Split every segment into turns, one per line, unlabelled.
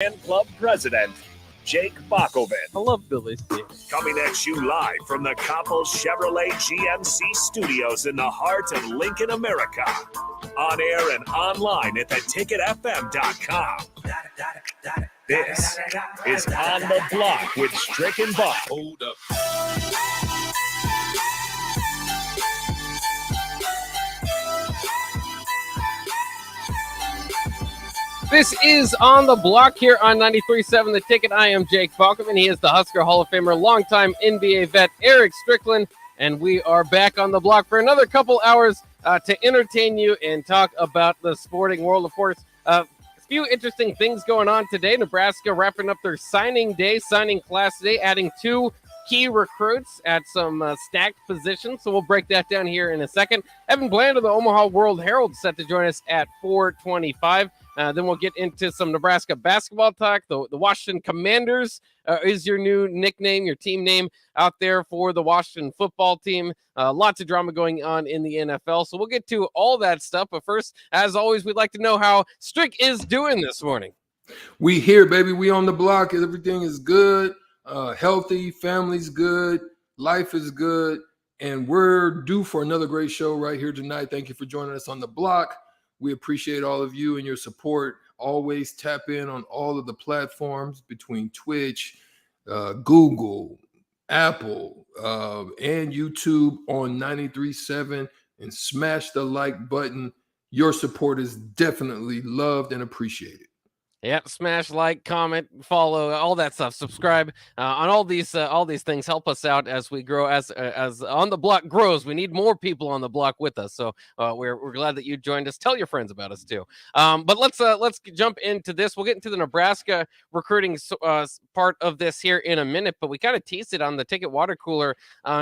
Fan Club President, Jake Bakoven.
I love Billy's team.
Coming at you live from the Coppels Chevrolet GMC studios in the heart of Lincoln, America. On air and online at theticketfm.com. This is On the Block with Strick and Bach.
Hold up.
This is On the Block here on 93.7 The Ticket. I am Jake Falkman. He is the Husker Hall of Famer, longtime NBA vet Eric Strickland, and we are back on the block for another couple hours to entertain you and talk about the sporting world. Of course, a few interesting things going on today. Nebraska wrapping up their signing class today, adding 2 key recruits at some stacked positions. So we'll break that down here in a second. Evan Bland of the Omaha World Herald set to join us at 4:25. Then we'll get into some Nebraska basketball talk. The Washington Commanders is your new nickname, your team name out there for the Washington football team. Lots of drama going on in the NFL. So we'll get to all that stuff. But first, as always, we'd like to know how Strick is doing this morning.
We here, baby. We on the block. Everything is good, healthy, family's good, life is good, and we're due for another great show right here tonight. Thank you for joining us on the block. We appreciate all of you and your support. Always tap in on all of the platforms between Twitch, Google, Apple, and YouTube on 93.7, and smash the like button. Your support is definitely loved and appreciated.
Yeah, smash, like, comment, follow, all that stuff. Subscribe on all these things. Help us out as we grow, as On the Block grows. We need more people on the block with us. So we're glad that you joined us. Tell your friends about us too. But let's jump into this. We'll get into the Nebraska recruiting part of this here in a minute. But we kind of teased it on the Ticket Water Cooler.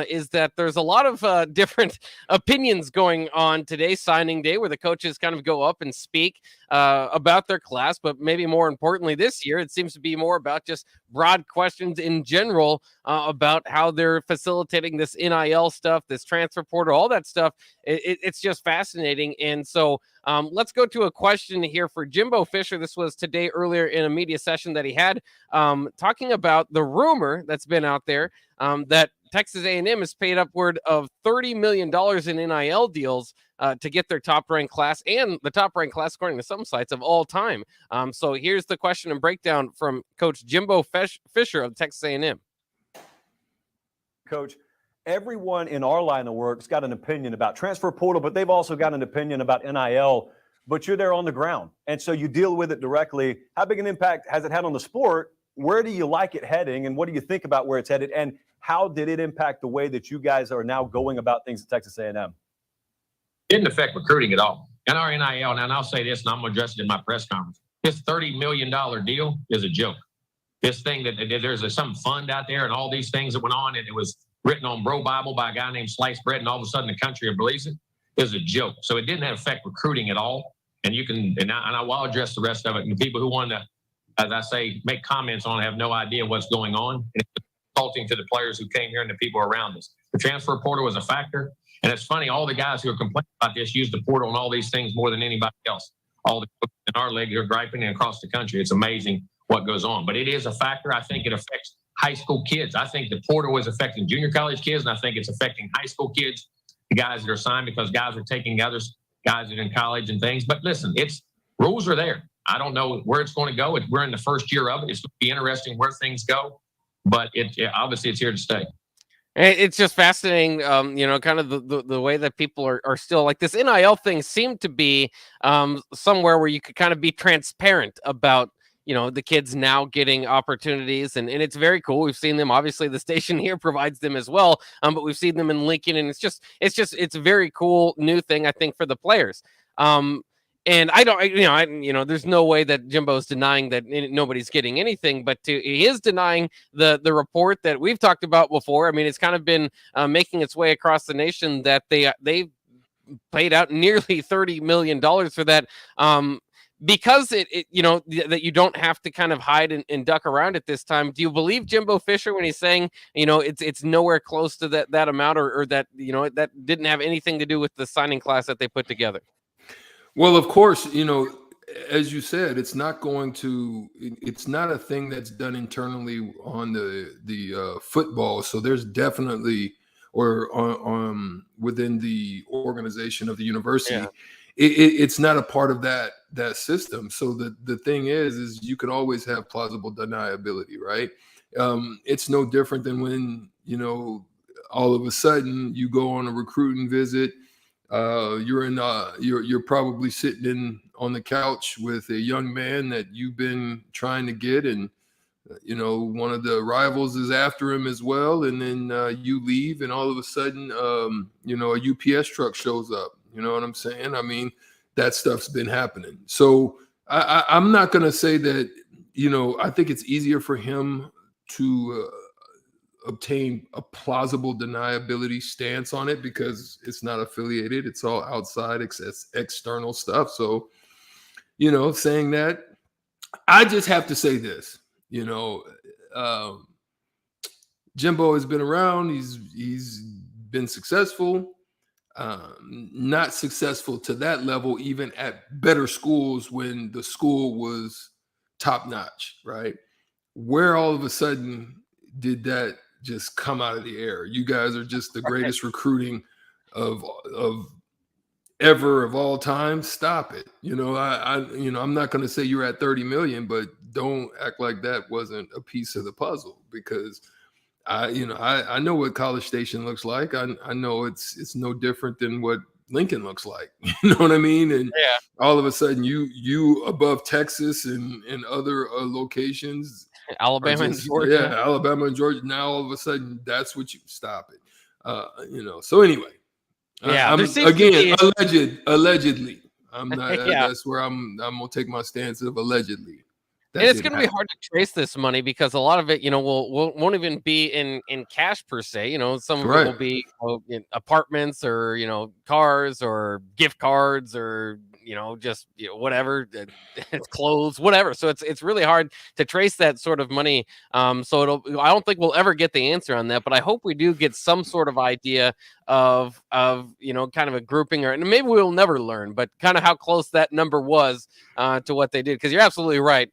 Is that there's a lot of different opinions going on today, signing day, where the coaches kind of go up and speak about their class, but maybe more importantly this year, it seems to be more about just broad questions in general about how they're facilitating this NIL stuff, this transfer portal, all that stuff. It's just fascinating. And so let's go to a question here for Jimbo Fisher. This was today earlier in a media session that he had talking about the rumor that's been out there that Texas A&M has paid upward of $30 million in NIL deals to get their top-ranked class, and the top-ranked class, according to some sites, of all time. So here's the question and breakdown from Coach Jimbo Fisher of Texas A&M.
Coach, everyone in our line of work's got an opinion about transfer portal, but they've also got an opinion about NIL, but you're there on the ground, and so you deal with it directly. How big an impact has it had on the sport? Where do you like it heading, and what do you think about where it's headed, and how did it impact the way that you guys are now going about things at Texas A&M?
Didn't affect recruiting at all. And our NIL, and I'll say this, and I'm going to address it in my press conference. This $30 million deal is a joke. This thing that there's some fund out there and all these things that went on, and it was written on Bro Bible by a guy named Sliced Bread, and all of a sudden the country believes it, is a joke. So it didn't affect recruiting at all. And you can, and I will address the rest of it. And the people who want to, as I say, make comments on it have no idea what's going on. And it's insulting to the players who came here and the people around us. The transfer portal was a factor. And it's funny, all the guys who are complaining about this use the portal and all these things more than anybody else. All the coaches in our league are griping across the country. It's amazing what goes on. But it is a factor. I think it affects high school kids. I think the portal is affecting junior college kids, and I think it's affecting high school kids, the guys that are signed, because guys are taking others, guys that are in college and things. But listen, rules are there. I don't know where it's going to go. We're in the first year of it. It's going to be interesting where things go. But obviously it's here to stay.
It's just fascinating, kind of the way that people are still like this NIL thing seemed to be somewhere where you could kind of be transparent about, the kids now getting opportunities. And it's very cool. We've seen them. Obviously, the station here provides them as well. But we've seen them in Lincoln. And it's a very cool new thing, I think, for the players. And I don't, there's no way that Jimbo's denying that nobody's getting anything, but he is denying the report that we've talked about before. I mean, it's kind of been making its way across the nation that they paid out nearly $30 million for that. Because that you don't have to kind of hide and duck around at this time. Do you believe Jimbo Fisher when he's saying, it's nowhere close to that amount, or that, that didn't have anything to do with the signing class that they put together?
Well, of course, as you said, it's not going to. It's not a thing that's done internally on the football. So there's definitely, or on within the organization of the university,
Yeah.
it's not a part of that system. So the thing is you could always have plausible deniability, right? It's no different than when all of a sudden you go on a recruiting visit. You're probably sitting on the couch with a young man that you've been trying to get, and one of the rivals is after him as well, and then you leave, and all of a sudden a UPS truck shows up. You know what I'm saying? I mean, that stuff's been happening. So I'm not going to say that. I think it's easier for him to obtain a plausible deniability stance on it because it's not affiliated. It's all outside external stuff. So, saying that, I just have to say this, Jimbo has been around. He's been successful, not successful to that level, even at better schools when the school was top notch, right? Where all of a sudden did that just come out of the air? You guys are just the greatest recruiting of ever of all time. Stop it. I'm not going to say you're at 30 million, but don't act like that wasn't a piece of the puzzle, because I know what College Station looks like. I know it's no different than what Lincoln looks like. You know what I mean? And
Yeah.
all of a sudden you above Texas and other locations,
Alabama and Georgia.
Yeah, Alabama and Georgia. Now all of a sudden, that's what you stop it. So anyway,
Yeah,
I'm
there seems to
again
be-
allegedly. I'm not.
Yeah.
That's where I'm gonna take my stance of allegedly. That
And it's
didn't
going to be
happen.
hard to trace this money because a lot of it, won't even be in cash per se. Some of it will
Right.
be in apartments or cars or gift cards or just whatever, it's clothes, whatever. So it's really hard to trace that sort of money. So I don't think we'll ever get the answer on that, but I hope we do get some sort of idea of kind of a grouping, and maybe we'll never learn, but kind of how close that number was to what they did. Because you're absolutely right.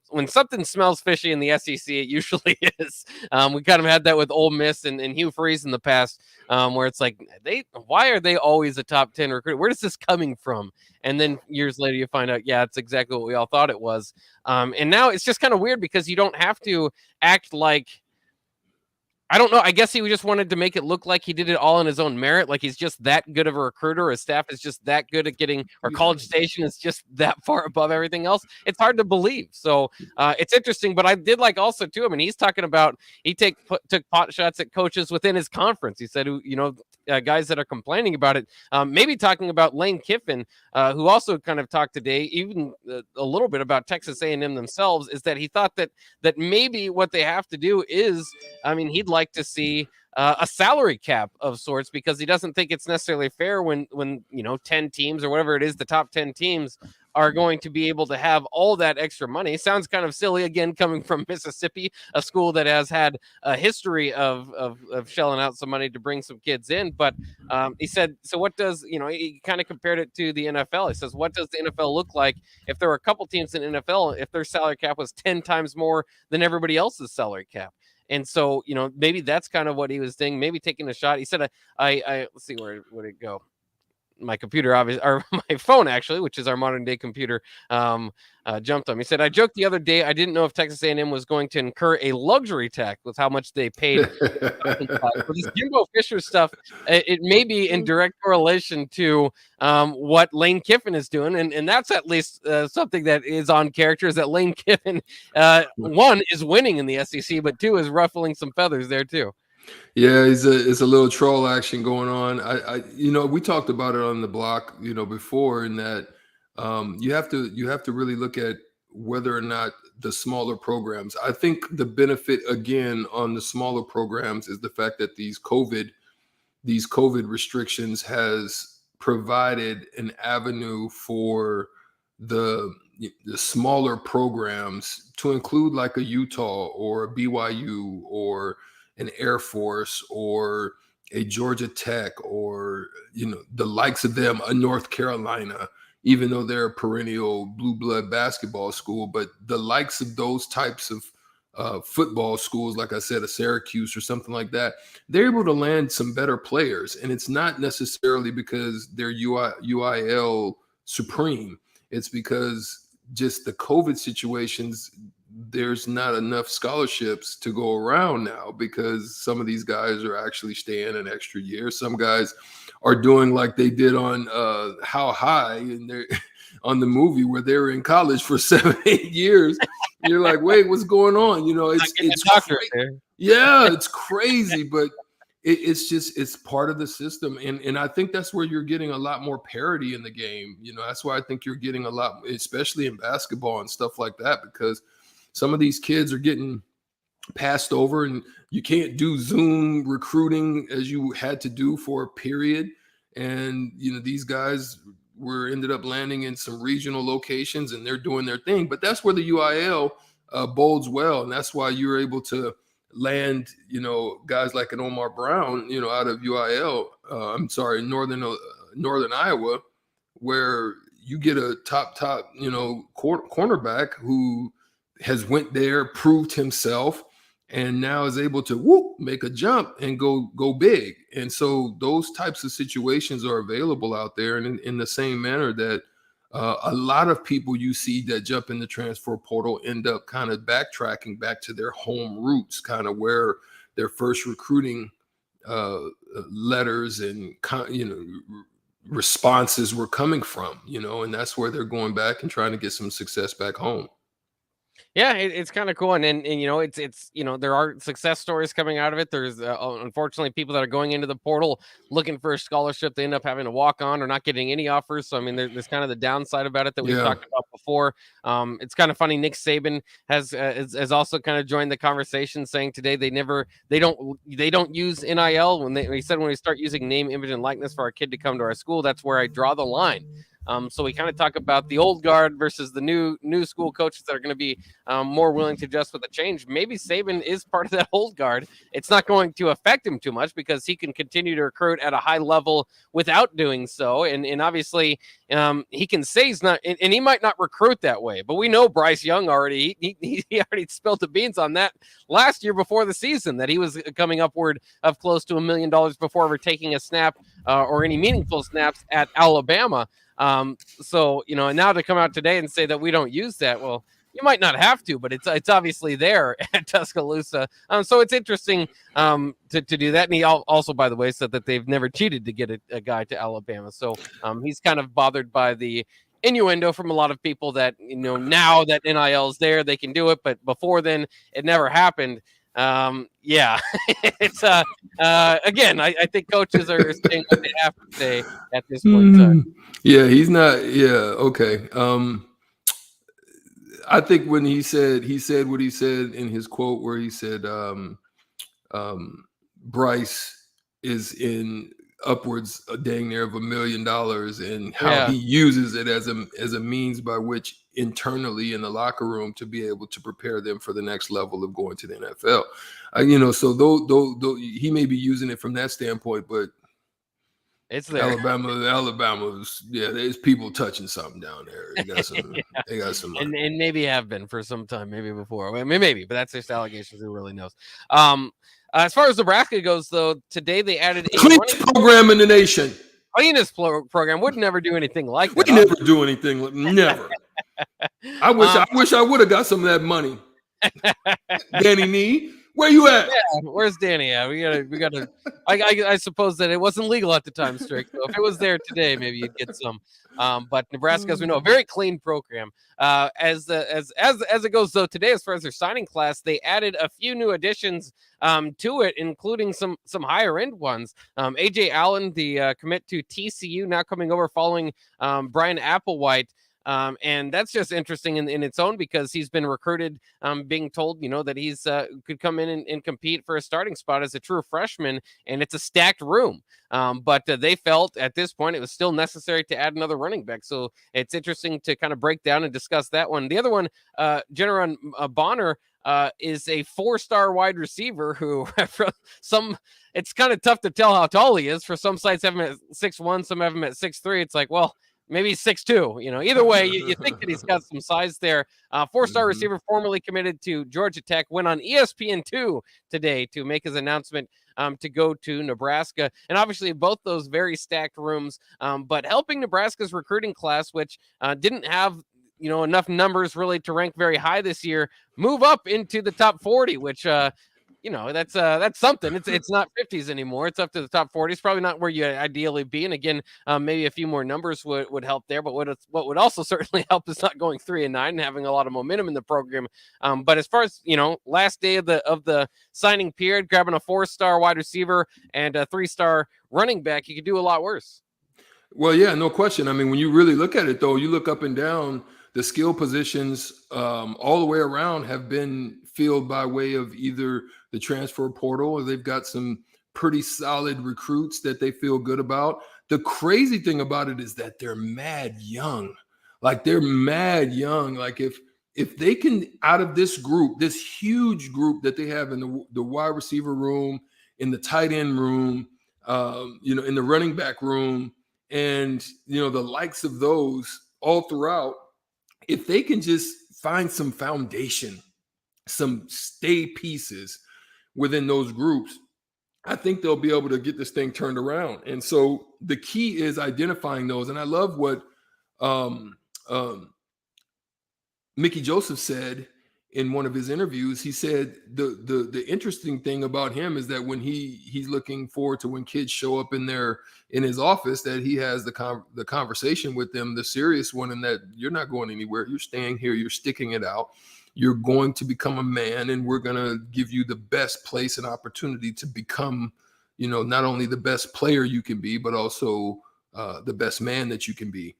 When something smells fishy in the SEC, it usually is. We kind of had that with Ole Miss and Hugh Freeze in the past, where it's like, why are they always a top 10 recruit? Where is this coming from? And then years later, you find out, yeah, it's exactly what we all thought it was. And now it's just kind of weird because you don't have to act like, I don't know. I guess he just wanted to make it look like he did it all on his own merit. Like he's just that good of a recruiter. His staff is just that good at getting, or College Station is just that far above everything else. It's hard to believe. So it's interesting. But I did like also too. I mean, he's talking about he took pot shots at coaches within his conference. He said, guys that are complaining about it, maybe talking about Lane Kiffin, who also kind of talked today, even a little bit about Texas A&M themselves, is that he thought that maybe what they have to do is, I mean, he'd like to see a salary cap of sorts, because he doesn't think it's necessarily fair when 10 teams or whatever it is, the top 10 teams are going to be able to have all that extra money. Sounds kind of silly, again, coming from Mississippi, a school that has had a history of shelling out some money to bring some kids in. But he said, so what does, he kind of compared it to the NFL. He says, what does the NFL look like if there were a couple teams in NFL, if their salary cap was 10 times more than everybody else's salary cap? And so, maybe that's kind of what he was thinking, maybe taking a shot. He said, I let's see, where would it go? My computer, obviously, or my phone, actually, which is our modern day computer, jumped on me. He said, I joked the other day, I didn't know if Texas A&M was going to incur a luxury tax with how much they paid. For this Jimbo Fisher stuff, it may be in direct correlation to what Lane Kiffin is doing. And that's at least something that is on character, is that Lane Kiffin, one, is winning in the SEC, but two, is ruffling some feathers there too.
Yeah, it's a little troll action going on. I we talked about it on the block, before, in that you have to really look at whether or not the smaller programs. I think the benefit again on the smaller programs is the fact that these COVID restrictions has provided an avenue for the smaller programs to include, like a Utah or a BYU or an Air Force or a Georgia Tech, or the likes of them, a North Carolina, even though they're a perennial blue blood basketball school. But the likes of those types of football schools, like I said, a Syracuse or something like that, they're able to land some better players. And it's not necessarily because they're UIL supreme. It's because just the COVID situations, there's not enough scholarships to go around now because some of these guys are actually staying an extra year. Some guys are doing like they did on How High and they're on the movie where they were in college for 7-8 years. You're like, wait, what's going on? You know, it's yeah, it's crazy, but it's part of the system. And I think that's where you're getting a lot more parity in the game. You know, that's why I think you're getting a lot, especially in basketball and stuff like that, because some of these kids are getting passed over and you can't do Zoom recruiting as you had to do for a period. And, you know, these guys ended up landing in some regional locations and they're doing their thing. But that's where the UIL bodes well. And that's why you're able to land, you know, guys like an Omar Brown, you know, out of UIL, Northern Iowa, where you get a top, you know, cornerback who has went there, proved himself, and now is able to make a jump and go big. And so those types of situations are available out there. And in the same manner that a lot of people you see that jump in the transfer portal end up kind of backtracking back to their home roots, kind of where their first recruiting letters and, you know, responses were coming from, you know, and that's where they're going back and trying to get some success back home.
Yeah, it's kind of cool, and you know, it's you know, there are success stories coming out of it. There's unfortunately people that are going into the portal looking for a scholarship. They end up having to walk on or not getting any offers. So I mean, there's kind of the downside about it that we've talked about before. It's kind of funny. Nick Saban has also kind of joined the conversation, saying today they don't use NIL when he said when we start using name, image, and likeness for our kid to come to our school, that's where I draw the line. So we kind of talk about the old guard versus the new school coaches that are going to be more willing to adjust with the change. Maybe Saban is part of that old guard. It's not going to affect him too much because he can continue to recruit at a high level without doing so. And obviously he can say he's not, and he might not recruit that way, but we know Bryce Young already, he already spilled the beans on that last year before the season, that he was coming upward of close to $1 million before ever taking a snap or any meaningful snaps at Alabama. So, you know, and now to come out today and say that we don't use that, well, you might not have to, but it's obviously there at Tuscaloosa. So it's interesting to do that. And he also, by the way, said that they've never cheated to get a guy to Alabama. So he's kind of bothered by the innuendo from a lot of people that, you know, now that NIL is there, they can do it. But before then, it never happened. Yeah, it's again, I think coaches are saying what they have to say at this point in time.
Yeah, he's not. Yeah, okay. I think when he said what he said in his quote where he said Bryce is in upwards dang near of $1 million and how he uses it as a means by which internally in the locker room to be able to prepare them for the next level of going to the NFL. You know, so though he may be using it from that standpoint, but
it's there.
Alabama's there's people touching something down there. They got some, they got some
and maybe have been for some time, maybe before. I mean, maybe, but that's just allegations. Who really knows? As far as Nebraska goes, though, today they added a
cleanest program in the nation.
Cleanest program would never do anything like that.
We never do anything. Never. I wish I would have got some of that money. Danny Nee, where you at?
Yeah, where's Danny at? We gotta. I suppose that it wasn't legal at the time, Strick. So if it was there today, maybe you'd get some. But Nebraska, as we know, a very clean program. As it goes though, today, as far as their signing class, they added a few new additions to it, including some higher end ones. AJ Allen, the commit to TCU, now coming over following Brian Applewhite. And that's just interesting in its own because he's been recruited, being told, you know, that he's could come in and compete for a starting spot as a true freshman, and it's a stacked room. But they felt at this point it was still necessary to add another running back. So it's interesting to kind of break down and discuss that one. The other one, Jenron Bonner, is a 4-star wide receiver who it's kind of tough to tell how tall he is. For some sites have him at 6'1", some have him at 6'3". It's like, well, maybe he's 6'2". Either way, you think that he's got some size there. Four-star receiver formerly committed to Georgia Tech went on ESPN2 today to make his announcement to go to Nebraska. And obviously both those very stacked rooms, but helping Nebraska's recruiting class, which didn't have enough numbers really to rank very high this year, move up into the top 40, which that's something. It's not 50s anymore. It's up to the top 40. It's probably not where you ideally be. And again, maybe a few more numbers would help there. But what would also certainly help is not going 3-9 and having a lot of momentum in the program. But as far as last day of the signing period, grabbing a 4-star wide receiver and a 3-star running back, you could do a lot worse.
Well, yeah, no question. I mean, when you really look at it, though, you look up and down, the skill positions all the way around have been filled by way of either the transfer portal or they've got some pretty solid recruits that they feel good about. The crazy thing about it is that they're mad young. Like they're mad young. Like if they can, out of this group, this huge group that they have in the wide receiver room, in the tight end room, in the running back room, and the likes of those all throughout, if they can just find some foundation, some stay pieces within those groups, I think they'll be able to get this thing turned around. And so the key is identifying those. And I love what Mickey Joseph said in one of his interviews. He said the interesting thing about him is that when he's looking forward to when kids show up in his office, that he has the conversation with them, the serious one, and that you're not going anywhere. You're staying here. You're sticking it out. You're going to become a man, and we're going to give you the best place and opportunity to become, not only the best player you can be, but also the best man that you can be.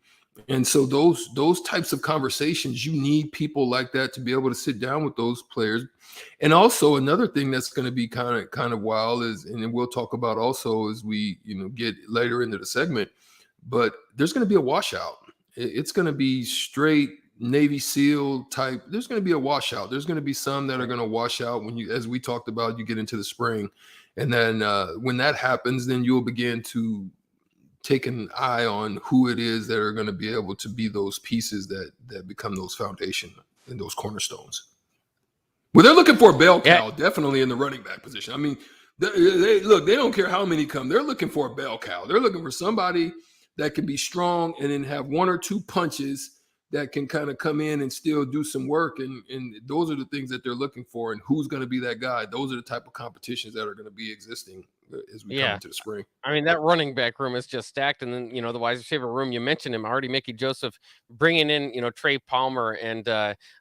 And so those types of conversations, you need people like that to be able to sit down with those players. And also another thing that's going to be kind of wild is, and then we'll talk about also as we get later into the segment, but there's going to be a washout. It's going to be straight Navy SEAL type. There's going to be a washout. There's going to be some that are going to wash out as we talked about, you get into the spring. And then when that happens, then you'll begin to take an eye on who it is that are going to be able to be those pieces that become those foundation and those cornerstones. Well, they're looking for a bell cow, definitely in the running back position. I mean, they don't care how many come. They're looking for a bell cow. They're looking for somebody that can be strong and then have one or two punches that can kind of come in and still do some work. And those are the things that they're looking for. And who's going to be that guy? Those are the type of competitions that are going to be existing as we come into the spring.
I mean, that running back room is just stacked. And then, the wide receiver room, you mentioned him already, Mickey Joseph, bringing in, Trey Palmer and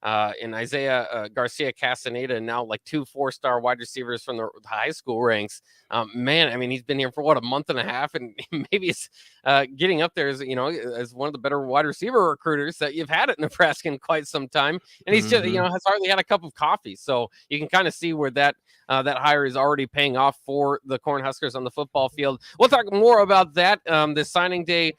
Isaiah Garcia Castaneda, and now like 2 4-star wide receivers from the high school ranks. Man, I mean, he's been here for a month and a half, and maybe it's getting up there as, as one of the better wide receiver recruiters that you've had at Nebraska in quite some time. And he's just, has hardly had a cup of coffee. So you can kind of see where that hire is already paying off for the Cornhuskers on the football field. We'll talk more about that, this signing day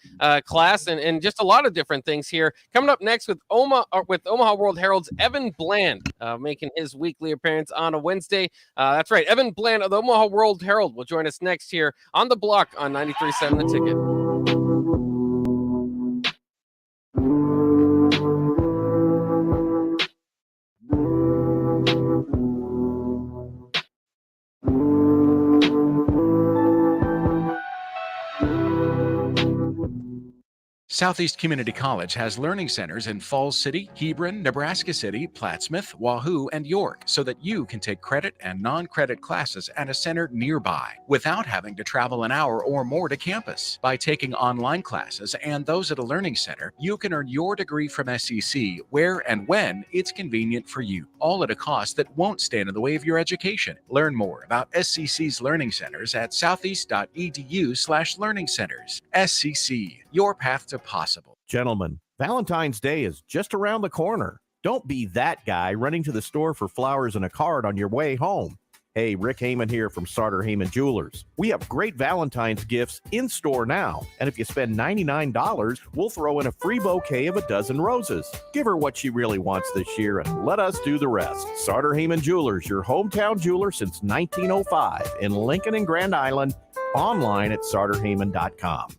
class, and just a lot of different things here. Coming up next with Omaha World Herald's Evan Bland, making his weekly appearance on a Wednesday. That's right, Evan Bland of the Omaha World Herald will join us next here on The Block on 93.7 The Ticket.
Southeast Community College has learning centers in Falls City, Hebron, Nebraska City, Plattsmouth, Wahoo, and York so that you can take credit and non-credit classes at a center nearby without having to travel an hour or more to campus. By taking online classes and those at a learning center, you can earn your degree from SEC where and when it's convenient for you, all at a cost that won't stand in the way of your education. Learn more about SCC's learning centers at southeast.edu/learning centers. SCC, your path to possible.
Gentlemen, Valentine's Day is just around the corner. Don't be that guy running to the store for flowers and a card on your way home. Hey, Rick Heyman here from Sartor Heyman Jewelers. We have great Valentine's gifts in store now. And if you spend $99, we'll throw in a free bouquet of a dozen roses. Give her what she really wants this year and let us do the rest. Sartor Heyman Jewelers, your hometown jeweler since 1905 in Lincoln and Grand Island. Online at sartorheyman.com.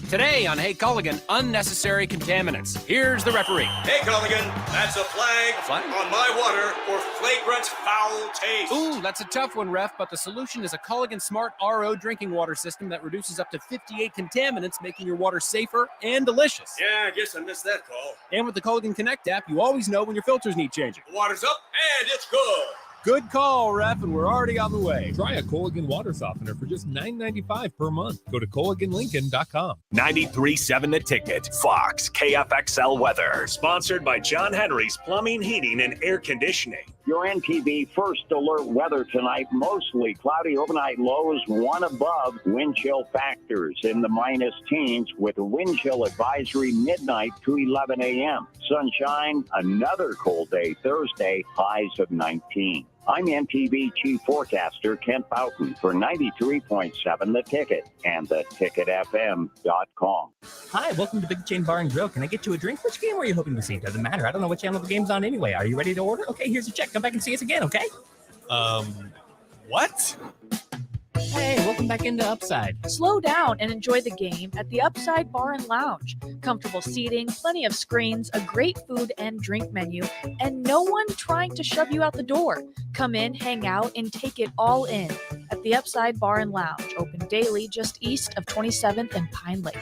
Today on Hey Culligan, unnecessary contaminants. Here's the referee.
Hey Culligan, that's a flag on my water for flagrant foul taste.
Ooh, that's a tough one, ref, but the solution is a Culligan Smart RO drinking water system that reduces up to 58 contaminants, making your water safer and delicious.
Yeah, I guess I missed that call.
And with the Culligan Connect app, you always know when your filters need changing.
The water's up and it's good.
Good call, ref, and we're already on the way.
Try a Culligan water softener for just $9.95 per month. Go to CulliganLincoln.com.
93.7 The Ticket, Fox, KFXL weather. Sponsored by John Henry's Plumbing, Heating, and Air Conditioning.
Your NTV first alert weather tonight, mostly cloudy overnight lows, one above wind chill factors in the minus teens with a wind chill advisory midnight to 11 a.m. Sunshine, another cold day Thursday, highs of 19. I'm NTV Chief Forecaster Kent Boughton for 93.7 The Ticket and theticketfm.com.
Hi, welcome to Big Chain Bar and Grill. Can I get you a drink? Which game were you hoping to see? Doesn't matter. I don't know what channel the game's on anyway. Are you ready to order? Okay, here's your check. Come back and see us again, okay?
What?
Hey, welcome back into Upside.
Slow down and enjoy the game at the Upside Bar and Lounge. Comfortable seating, plenty of screens, a great food and drink menu, and no one trying to shove you out the door. Come in, hang out, and take it all in at the Upside Bar and Lounge, open daily just east of 27th and Pine Lake.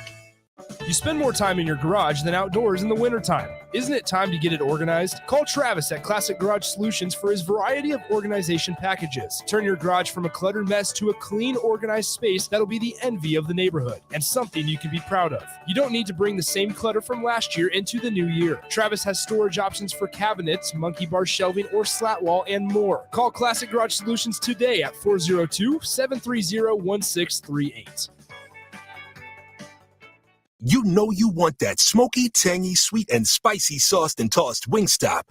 You spend more time in your garage than outdoors in the wintertime. Isn't it time to get it organized? Call Travis at Classic Garage Solutions for his variety of organization packages. Turn your garage from a cluttered mess to a clean, organized space that'll be the envy of the neighborhood and something you can be proud of. You don't need to bring the same clutter from last year into the new year. Travis has storage options for cabinets, monkey bar shelving, or slat wall, and more. Call Classic Garage Solutions today at 402-730-1638.
You know you want that smoky, tangy, sweet, and spicy sauced and tossed Wingstop.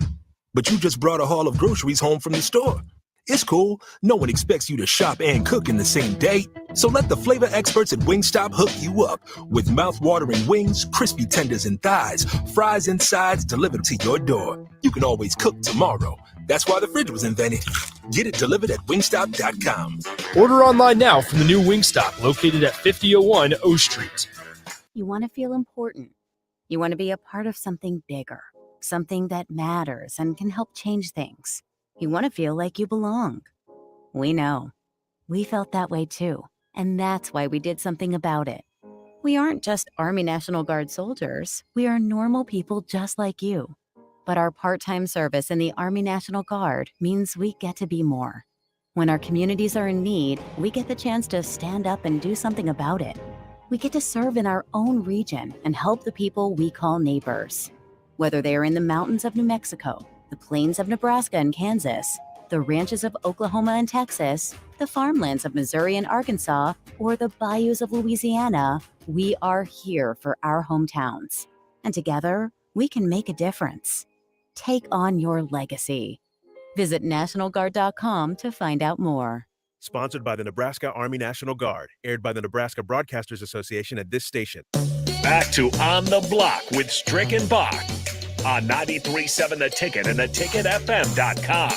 But you just brought a haul of groceries home from the store. It's cool. No one expects you to shop and cook in the same day. So let the flavor experts at Wingstop hook you up with mouth-watering wings, crispy tenders and thighs, fries and sides delivered to your door. You can always cook tomorrow. That's why the fridge was invented. Get it delivered at wingstop.com.
Order online now from the new Wingstop located at 5001 O Street.
You want to feel important. You want to be a part of something bigger, something that matters and can help change things. You want to feel like you belong. We know. We felt that way too, and that's why we did something about it. We aren't just Army National Guard soldiers. We are normal people just like you. But our part-time service in the Army National Guard means we get to be more. When our communities are in need, we get the chance to stand up and do something about it. We get to serve in our own region and help the people we call neighbors. Whether they are in the mountains of New Mexico, the plains of Nebraska and Kansas, the ranches of Oklahoma and Texas, the farmlands of Missouri and Arkansas, or the bayous of Louisiana, we are here for our hometowns. And together, we can make a difference. Take on your legacy. Visit NationalGuard.com to find out more.
Sponsored by the Nebraska Army National Guard. Aired by the Nebraska Broadcasters Association at this station.
Back to On the Block with Strick and Bach on 93.7 The Ticket and theticketfm.com.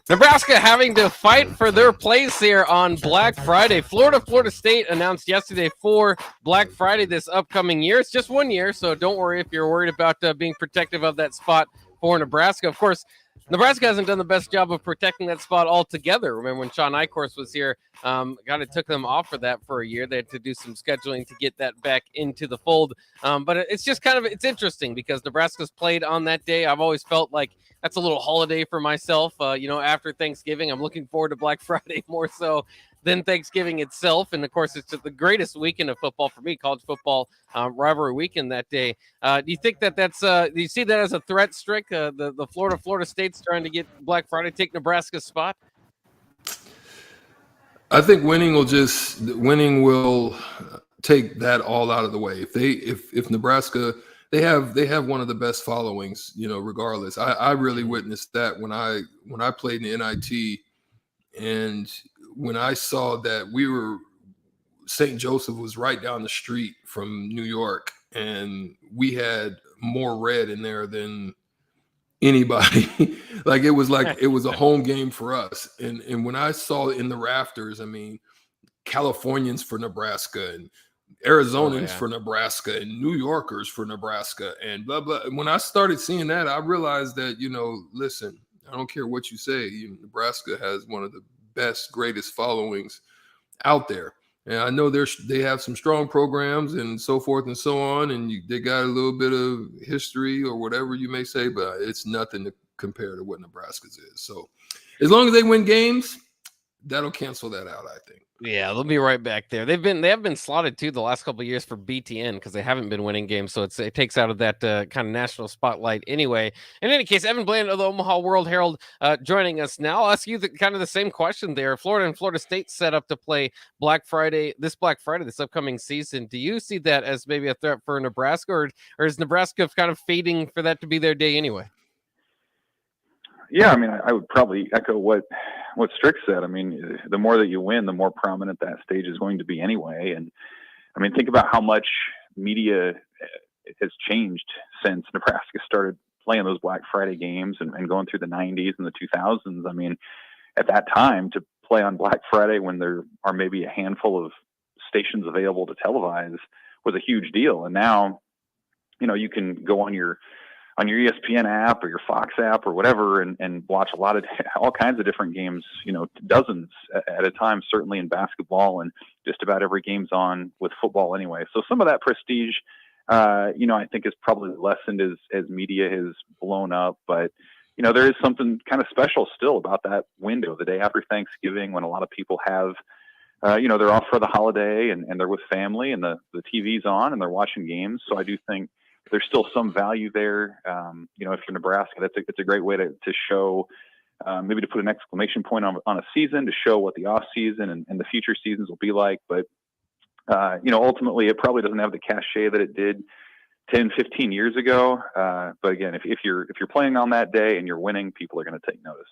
Nebraska having to fight for their place here on Black Friday. Florida State announced yesterday for Black Friday this upcoming year. It's just 1 year, so don't worry if you're worried about being protective of that spot for Nebraska. Of course, Nebraska hasn't done the best job of protecting that spot altogether. Remember when Sean Eichhorst was here, it took them off for that for a year. They had to do some scheduling to get that back into the fold. But it's just it's interesting because Nebraska's played on that day. I've always felt like that's a little holiday for myself. After Thanksgiving, I'm looking forward to Black Friday more so than Thanksgiving itself. And of course, it's the greatest weekend of football for me, college football rivalry weekend that day. Do you think that's, do you see that as a threat, Strick? The Florida State's trying to get Black Friday, take Nebraska's spot?
I think winning will take that all out of the way. If Nebraska, they have one of the best followings, regardless. I really witnessed that when I played in the NIT, and when I saw that St. Joseph was right down the street from New York, and we had more red in there than anybody. Like it was a home game for us. And when I saw it in the rafters, I mean, Californians for Nebraska and Arizonans for Nebraska and New Yorkers for Nebraska and blah, blah. And when I started seeing that, I realized that, listen, I don't care what you say. Nebraska has one of the best, greatest followings out there. And I know they have some strong programs and so forth and so on. And they got a little bit of history or whatever you may say, but it's nothing to compare to what Nebraska's is. So as long as they win games, that'll cancel that out, I think.
Yeah, they'll be right back there. They have been slotted too the last couple of years for BTN because they haven't been winning games, so it takes out of that kind of national spotlight anyway. In any case, Evan Bland of the Omaha World Herald joining us now. I'll ask you the same question there. Florida and Florida State set up to play Black Friday this upcoming season. Do you see that as maybe a threat for Nebraska, or is Nebraska kind of fading for that to be their day anyway?
Yeah, I mean, I would probably echo what Strick said. I mean, the more that you win, the more prominent that stage is going to be anyway. And I mean, think about how much media has changed since Nebraska started playing those Black Friday games and going through the 90s and the 2000s. I mean, at that time, to play on Black Friday when there are maybe a handful of stations available to televise was a huge deal. And now, you can go on your ESPN app or your Fox app or whatever and watch all kinds of different games, dozens at a time, certainly in basketball, and just about every game's on with football anyway. So some of that prestige, I think is probably lessened as media has blown up, but there is something kind of special still about that window, the day after Thanksgiving, when a lot of people have, they're off for the holiday and they're with family and the TV's on and they're watching games. So I do think there's still some value there. If you're Nebraska, it's a great way to show, maybe to put an exclamation point on a season, to show what the off season and the future seasons will be like. But, ultimately it probably doesn't have the cachet that it did 10, 15 years ago. But again, if you're playing on that day and you're winning, people are going to take notice.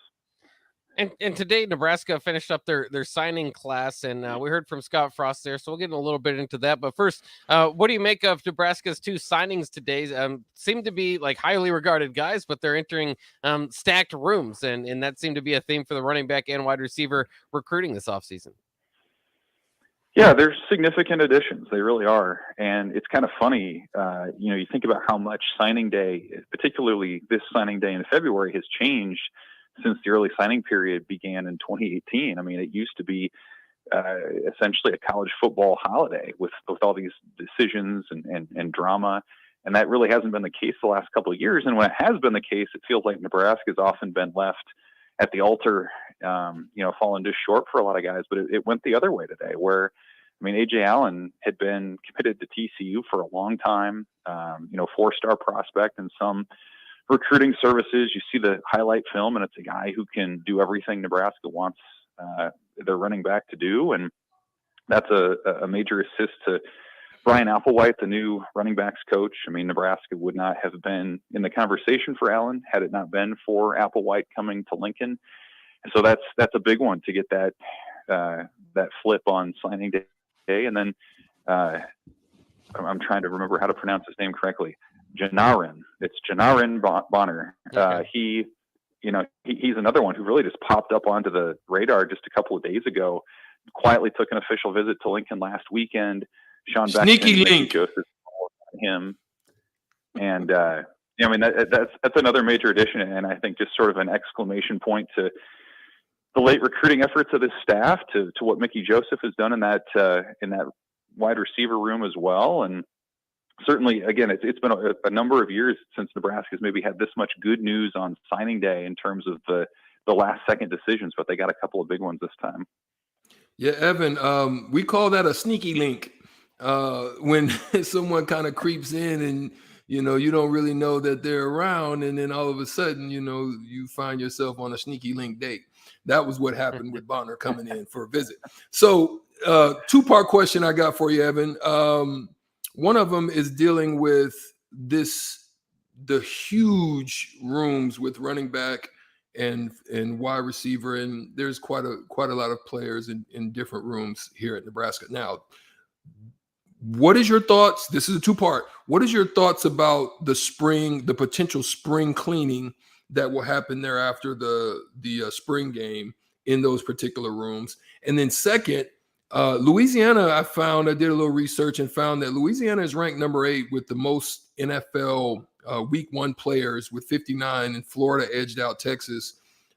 And today, Nebraska finished up their signing class, and we heard from Scott Frost there, so we'll get a little bit into that. But first, what do you make of Nebraska's two signings today? Seem to be like highly regarded guys, but they're entering stacked rooms, and that seemed to be a theme for the running back and wide receiver recruiting this offseason.
Yeah, they're significant additions. They really are. And it's kind of funny, you think about how much signing day, particularly this signing day in February, has changed since the early signing period began in 2018. I mean, it used to be essentially a college football holiday with all these decisions and drama. And that really hasn't been the case the last couple of years. And when it has been the case, it feels like Nebraska has often been left at the altar, falling just short for a lot of guys. But it went the other way today, where, I mean, A.J. Allen had been committed to TCU for a long time, 4-star prospect in some recruiting services. You see the highlight film, and it's a guy who can do everything Nebraska wants their running back to do. And that's a major assist to Brian Applewhite, the new running backs coach. I mean, Nebraska would not have been in the conversation for Allen had it not been for Applewhite coming to Lincoln. And so that's a big one to get that flip on signing day. And then I'm trying to remember how to pronounce his name correctly. Janarin. It's Janarin Bonner. Okay. He's another one who really just popped up onto the radar just a couple of days ago. Quietly took an official visit to Lincoln last weekend. Sean
Sneaky link.
Joseph him, and that's another major addition, and I think just sort of an exclamation point to the late recruiting efforts of this staff, to what Mickey Joseph has done in that wide receiver room as well. And certainly, again, it's been a number of years since Nebraska's maybe had this much good news on signing day in terms of the last second decisions, but they got a couple of big ones this time.
Yeah, Evan, we call that a sneaky link. When someone kind of creeps in and, you don't really know that they're around, and then all of a sudden, you find yourself on a sneaky link date. That was what happened with Bonner coming in for a visit. So two-part question I got for you, Evan. One of them is dealing with the huge rooms with running back and wide receiver, and there's quite a lot of players in different rooms here at Nebraska. Now, what is your thoughts? This is a two-part. What is your thoughts about the potential spring cleaning that will happen there after the spring game in those particular rooms. And then second, Louisiana, I did a little research and found that Louisiana is ranked number 8 with the most NFL week 1 players with 59, and Florida edged out Texas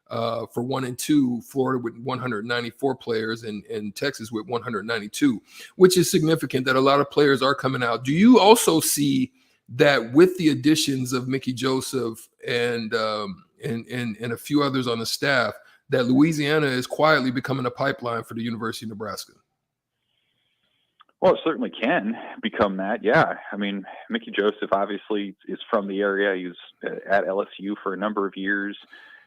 for 1 and 2, Florida with 194 players and Texas with 192, which is significant that a lot of players are coming out. Do you also see that with the additions of Mickey Joseph and a few others on the staff, that Louisiana is quietly becoming a pipeline for the University of Nebraska?
Well, it certainly can become that. Yeah. I mean, Mickey Joseph obviously is from the area. He was at LSU for a number of years,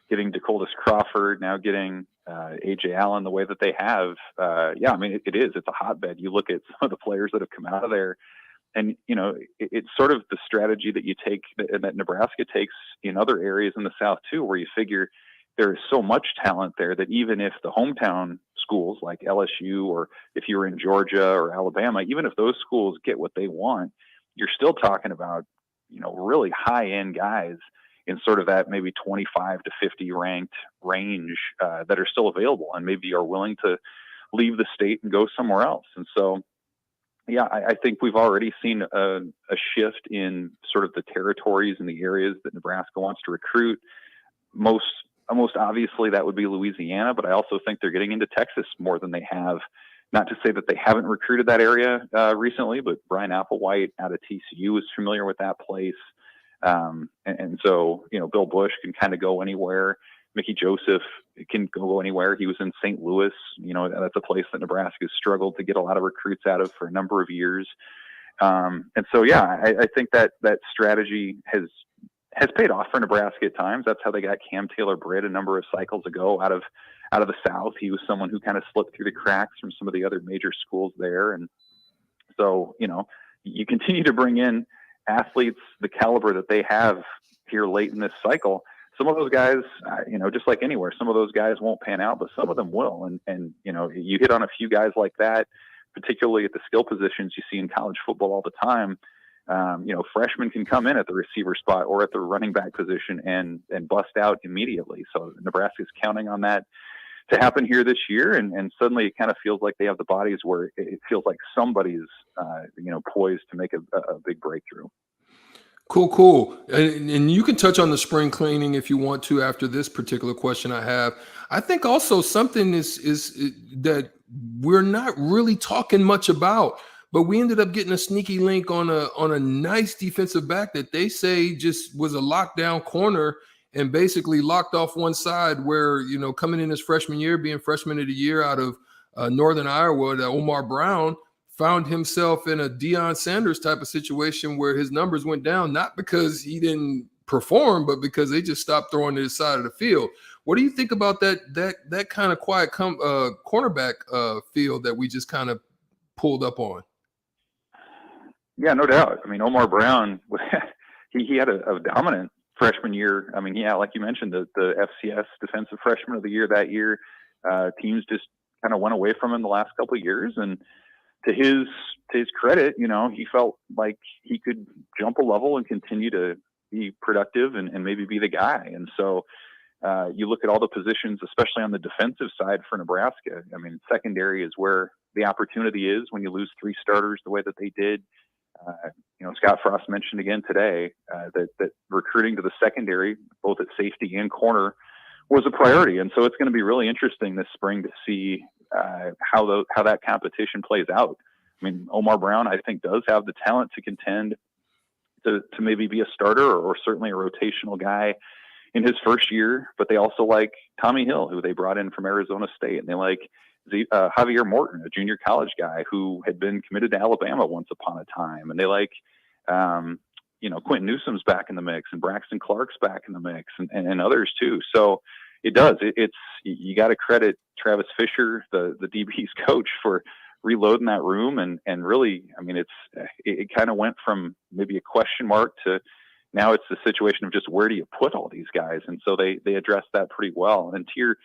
getting DeColdis Crawford, now getting A.J. Allen the way that they have. Yeah, I mean, it is. It's a hotbed. You look at some of the players that have come out of there, and, you know, it's sort of the strategy that you take, that Nebraska takes in other areas in the South too, where you figure there is so much talent there that even if the hometown schools like LSU, or if you're in Georgia or Alabama, even if those schools get what they want, you're still talking about, you know, really high-end guys in sort of that maybe 25 to 50 ranked range that are still available and maybe are willing to leave the state and go somewhere else. And so, yeah, I think we've already seen a shift in sort of the territories and the areas that Nebraska wants to recruit. Most obviously that would be Louisiana, but I also think they're getting into Texas more than they have. Not to say that they haven't recruited that area recently, but Brian Applewhite out of TCU is familiar with that place. And so, you know, Bill Bush can kind of go anywhere. Mickey Joseph can go anywhere. He was in St. Louis. You know, that's a place that Nebraska has struggled to get a lot of recruits out of for a number of years. And so, yeah, I think that strategy has paid off for Nebraska at times. That's how they got Cam Taylor-Britt a number of cycles ago out of the South. He was someone who kind of slipped through the cracks from some of the other major schools there. And so, you know, you continue to bring in athletes the caliber that they have here late in this cycle. Some of those guys, you know, just like anywhere, some of those guys won't pan out, but some of them will. And you know, you hit on a few guys like that, particularly at the skill positions you see in college football all the time. You know, freshmen can come in at the receiver spot or at the running back position and bust out immediately. So Nebraska's counting on that to happen here this year. And suddenly it kind of feels like they have the bodies where it feels like somebody's, you know, poised to make a big breakthrough.
Cool. And you can touch on the spring cleaning if you want to after this particular question I have. I think also something is that we're not really talking much about, but we ended up getting a sneaky link on a nice defensive back that they say just was a lockdown corner and basically locked off one side, where, you know, coming in his freshman year, being freshman of the year out of Northern Iowa, that Omar Brown found himself in a Deion Sanders type of situation where his numbers went down, not because he didn't perform, but because they just stopped throwing to the side of the field. What do you think about that kind of quiet cornerback field that we just kind of pulled up on?
Yeah, no doubt. I mean, Omar Brown, he had a dominant freshman year. I mean, yeah, like you mentioned, the FCS Defensive Freshman of the Year that year. Teams just kind of went away from him the last couple of years, and to his credit, you know, he felt like he could jump a level and continue to be productive and maybe be the guy. And so you look at all the positions, especially on the defensive side for Nebraska. I mean, secondary is where the opportunity is when you lose 3 starters the way that they did. You know, Scott Frost mentioned again today that recruiting to the secondary, both at safety and corner, was a priority. And so it's going to be really interesting this spring to see how that competition plays out. I mean, Omar Brown, I think, does have the talent to contend to maybe be a starter or certainly a rotational guy in his first year. But they also like Tommy Hill, who they brought in from Arizona State, and they like Javier Morton, a junior college guy who had been committed to Alabama once upon a time, and they like you know, Quentin Newsom's back in the mix, and Braxton Clark's back in the mix, and others too. So it does. It's you got to credit Travis Fisher, the DB's coach, for reloading that room, and really, I mean, it kind of went from maybe a question mark to now it's the situation of just where do you put all these guys, and so they addressed that pretty well. And to your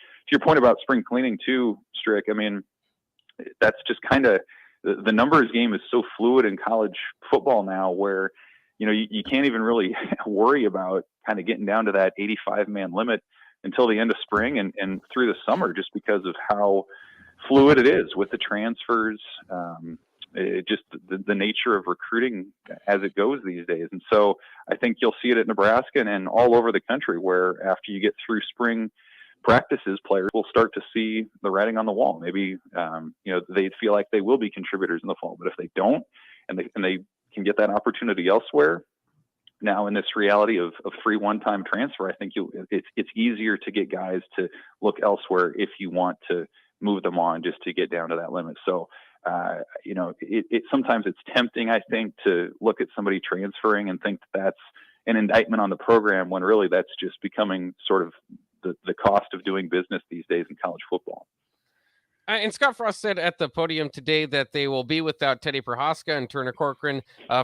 point about spring cleaning too, Strick, I mean, that's just kind of the numbers game is so fluid in college football now, where you can't even really worry about kind of getting down to that 85-man limit until the end of spring and through the summer, just because of how fluid it is with the transfers, just the nature of recruiting as it goes these days. And so I think you'll see it at Nebraska and all over the country, where after you get through spring practices, players will start to see the writing on the wall. Maybe, they feel like they will be contributors in the fall, but if they don't, and they can get that opportunity elsewhere, now in this reality of free one-time transfer, I think it's easier to get guys to look elsewhere if you want to move them on just to get down to that limit. So, sometimes it's tempting, I think, to look at somebody transferring and think that's an indictment on the program, when really that's just becoming sort of the cost of doing business these days in college football.
And Scott Frost said at the podium today that they will be without Teddy Prohaska and Turner Corcoran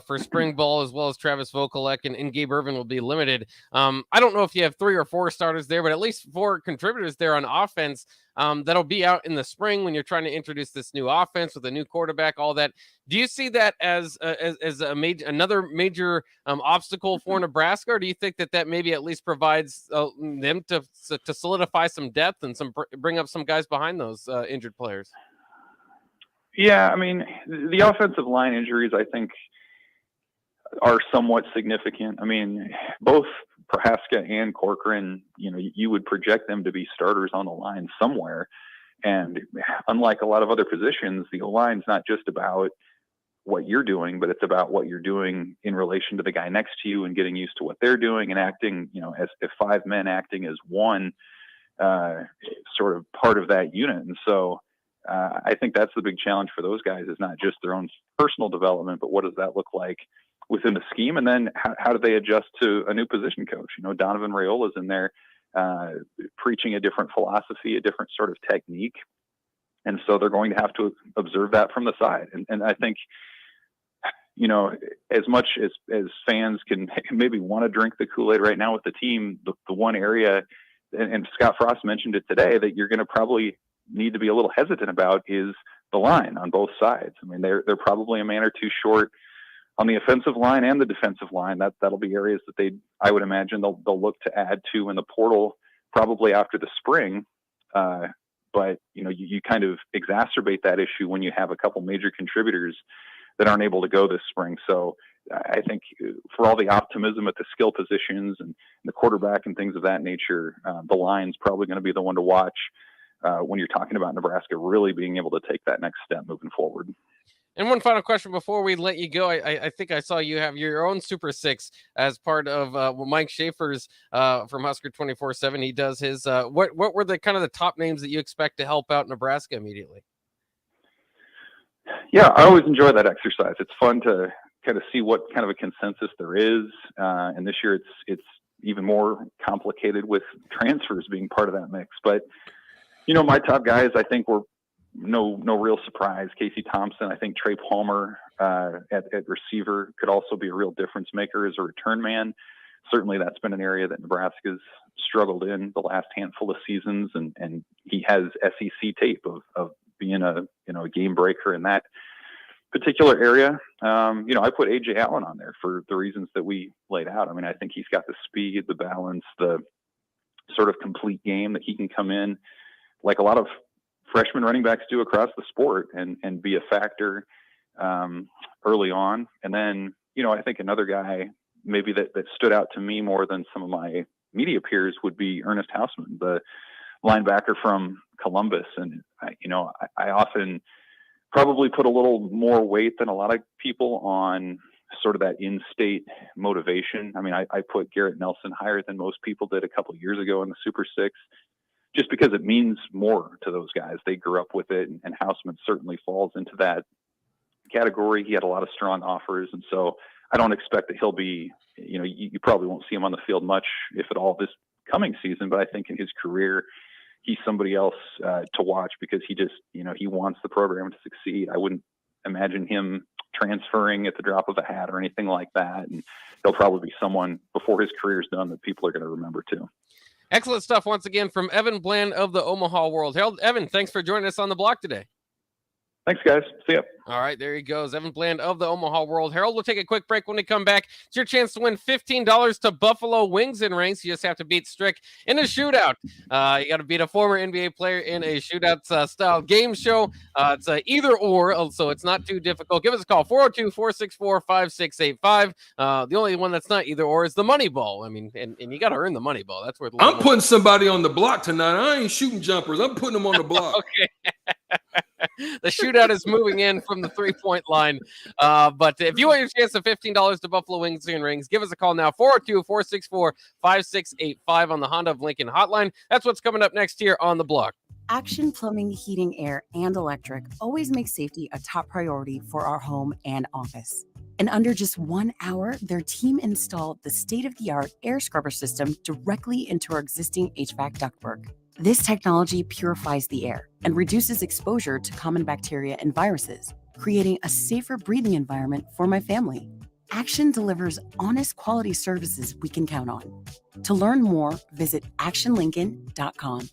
for spring ball, as well as Travis Vokalek and Gabe Ervin will be limited. I don't know if you have 3 or 4 starters there, but at least 4 contributors there on offense that'll be out in the spring when you're trying to introduce this new offense with a new quarterback, all that. Do you see that as another major obstacle for Nebraska, or do you think that maybe at least provides them to solidify some depth and bring up some guys behind those injured players?
Yeah, I mean, the offensive line injuries, I think, are somewhat significant. I mean, both Prohaska and Corcoran, you would project them to be starters on the line somewhere. And unlike a lot of other positions, the O-line's not just about what you're doing, but it's about what you're doing in relation to the guy next to you and getting used to what they're doing and acting, as if 5 men acting as one sort of part of that unit. And so I think that's the big challenge for those guys, is not just their own personal development, but what does that look like within the scheme? And then how do they adjust to a new position coach? Donovan Raiola's in there preaching a different philosophy, a different sort of technique. And so they're going to have to observe that from the side. And I think, as much as fans can maybe want to drink the Kool-Aid right now with the team, the one area, and Scott Frost mentioned it today, that you're going to probably need to be a little hesitant about is the line on both sides. I mean, they're probably a man or two short on the offensive line and the defensive line. That'll be areas that I would imagine they'll look to add to in the portal probably after the spring. But you kind of exacerbate that issue when you have a couple major contributors that aren't able to go this spring. So I think for all the optimism at the skill positions and the quarterback and things of that nature, the line's probably going to be the one to watch when you're talking about Nebraska really being able to take that next step moving forward.
And one final question before we let you go. I think I saw you have your own Super Six as part of Mike Schaefer's from Husker 24/7. He does his. What were the kind of the top names that you expect to help out Nebraska immediately?
Yeah, I always enjoy that exercise. It's fun to kind of see what kind of a consensus there is. And this year it's even more complicated with transfers being part of that mix. But, my top guys, I think, were no real surprise. Casey Thompson, I think Trey Palmer at receiver could also be a real difference maker as a return man. Certainly that's been an area that Nebraska's struggled in the last handful of seasons, and he has SEC tape of being a game breaker in that particular area. I put AJ Allen on there for the reasons that we laid out. I mean, I think he's got the speed, the balance, the sort of complete game that he can come in like a lot of freshman running backs do across the sport and be a factor early on. And then, I think another guy maybe that stood out to me more than some of my media peers would be Ernest Hausman, the linebacker from Columbus. And, I often probably put a little more weight than a lot of people on sort of that in-state motivation. I mean, I put Garrett Nelson higher than most people did a couple of years ago in the Super Six, just because it means more to those guys. They grew up with it, and Hausman certainly falls into that category. He had a lot of strong offers, and so I don't expect that he'll be, you probably won't see him on the field much, if at all, this coming season, but I think in his career, he's somebody else to watch, because he just, he wants the program to succeed. I wouldn't imagine him transferring at the drop of a hat or anything like that, and he'll probably be someone before his career's done that people are going to remember too.
Excellent stuff once again from Evan Bland of the Omaha World Herald. Evan, thanks for joining us on the block today.
Thanks, guys. See ya.
All right, there he goes. Evan Bland of the Omaha World Herald. We'll take a quick break. When we come back, it's your chance to win $15 to Buffalo Wings and Rings. You just have to beat Strick in a shootout. You got to beat a former NBA player in a shootout style game show. It's either or, so it's not too difficult. Give us a call, 402-464-5685. The only one that's not either or is the money ball. I mean, and you got to earn the money ball. That's where
I'm putting somebody on the block tonight. I ain't shooting jumpers. I'm putting them on the block.
Okay. The shootout is moving in from the 3-point line. But if you want your chance of $15 to Buffalo Wings and Rings, give us a call now, 402-464-5685 on the Honda of Lincoln hotline. That's what's coming up next here on The Block.
Action Plumbing, Heating, Air, and Electric always makes safety a top priority for our home and office. In under just 1 hour, their team installed the state-of-the-art air scrubber system directly into our existing HVAC ductwork. This technology purifies the air and reduces exposure to common bacteria and viruses, creating a safer breathing environment for my family. Action delivers honest quality services we can count on. To learn more, visit actionlincoln.com.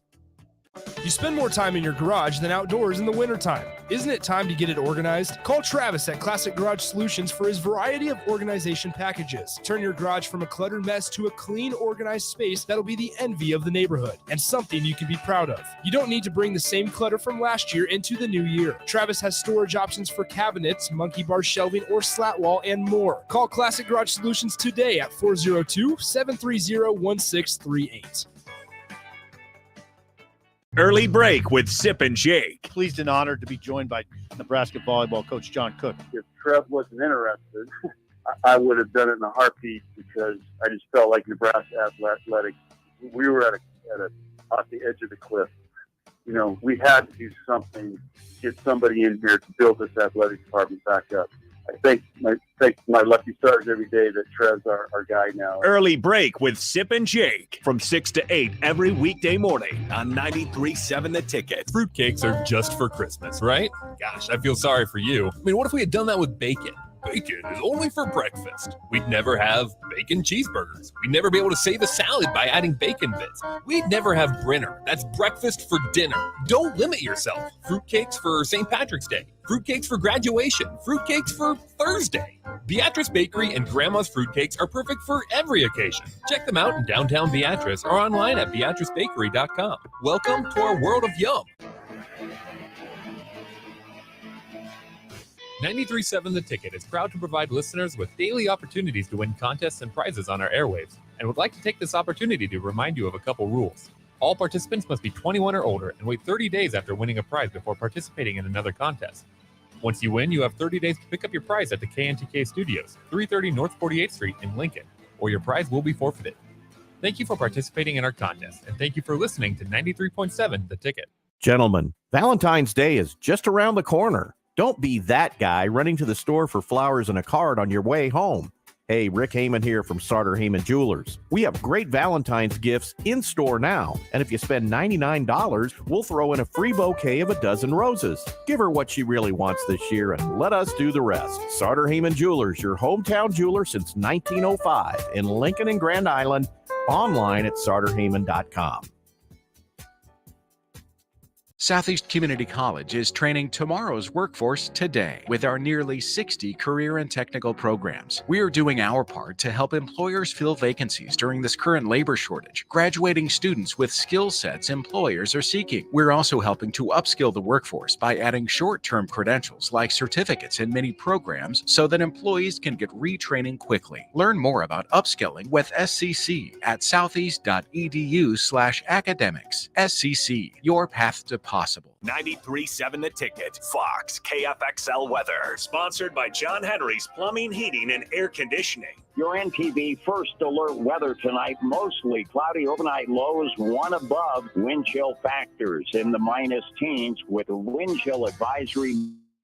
You spend more time in your garage than outdoors in the wintertime. Isn't it time to get it organized? Call Travis at Classic Garage Solutions for his variety of organization packages. Turn your garage from a cluttered mess to a clean, organized space that'll be the envy of the neighborhood and something you can be proud of. You don't need to bring the same clutter from last year into the new year. Travis has storage options for cabinets, monkey bar shelving, or slat wall, and more. Call Classic Garage Solutions today at 402-730-1638.
Early break with Sip and Jake.
Pleased and honored to be joined by Nebraska volleyball coach John Cook.
If Trev wasn't interested, I would have done it in a heartbeat because I just felt like Nebraska athletics, we were at the edge of the cliff. You know, we had to do something, get somebody in here to build this athletic department back up. I thank my lucky stars every day that Trev's our guy now.
Early break with Sip and Jake from 6 to 8 every weekday morning on 93.7 The Ticket.
Fruitcakes are just for Christmas, right? Gosh, I feel sorry for you. I mean, what if we had done that with bacon? Bacon is only for breakfast. We'd never have bacon cheeseburgers. We'd never be able to save a salad by adding bacon bits. We'd never have Brinner. That's breakfast for dinner. Don't limit yourself. Fruitcakes for St. Patrick's Day. Fruitcakes for graduation. Fruitcakes for Thursday. Beatrice Bakery and Grandma's Fruitcakes are perfect for every occasion. Check them out in downtown Beatrice or online at beatricebakery.com. Welcome to our world of yum. 93.7 The Ticket is proud to provide listeners with daily opportunities to win contests and prizes on our airwaves, and would like to take this opportunity to remind you of a couple rules. All participants must be 21 or older and wait 30 days after winning a prize before participating in another contest. Once you win, you have 30 days to pick up your prize at the KNTK Studios, 330 North 48th Street in Lincoln, or your prize will be forfeited. Thank you for participating in our contest, and thank you for listening to 93.7 The Ticket.
Gentlemen, Valentine's Day is just around the corner. Don't be that guy running to the store for flowers and a card on your way home. Hey, Rick Heyman here from Sartor Heyman Jewelers. We have great Valentine's gifts in store now. And if you spend $99, we'll throw in a free bouquet of a dozen roses. Give her what she really wants this year and let us do the rest. Sartor Heyman Jewelers, your hometown jeweler since 1905 in Lincoln and Grand Island. Online at sartorheyman.com.
Southeast Community College is training tomorrow's workforce today with our nearly 60 career and technical programs. We are doing our part to help employers fill vacancies during this current labor shortage, graduating students with skill sets employers are seeking. We're also helping to upskill the workforce by adding short-term credentials like certificates in many programs so that employees can get retraining quickly. Learn more about upskilling with SCC at southeast.edu/academics. SCC, your path to possible.
93.7 The Ticket. Fox KFXL weather. Sponsored by John Henry's Plumbing, Heating, and Air Conditioning.
Your NTV first alert weather tonight, mostly cloudy overnight lows, one above. Wind chill factors in the minus teens with a wind chill advisory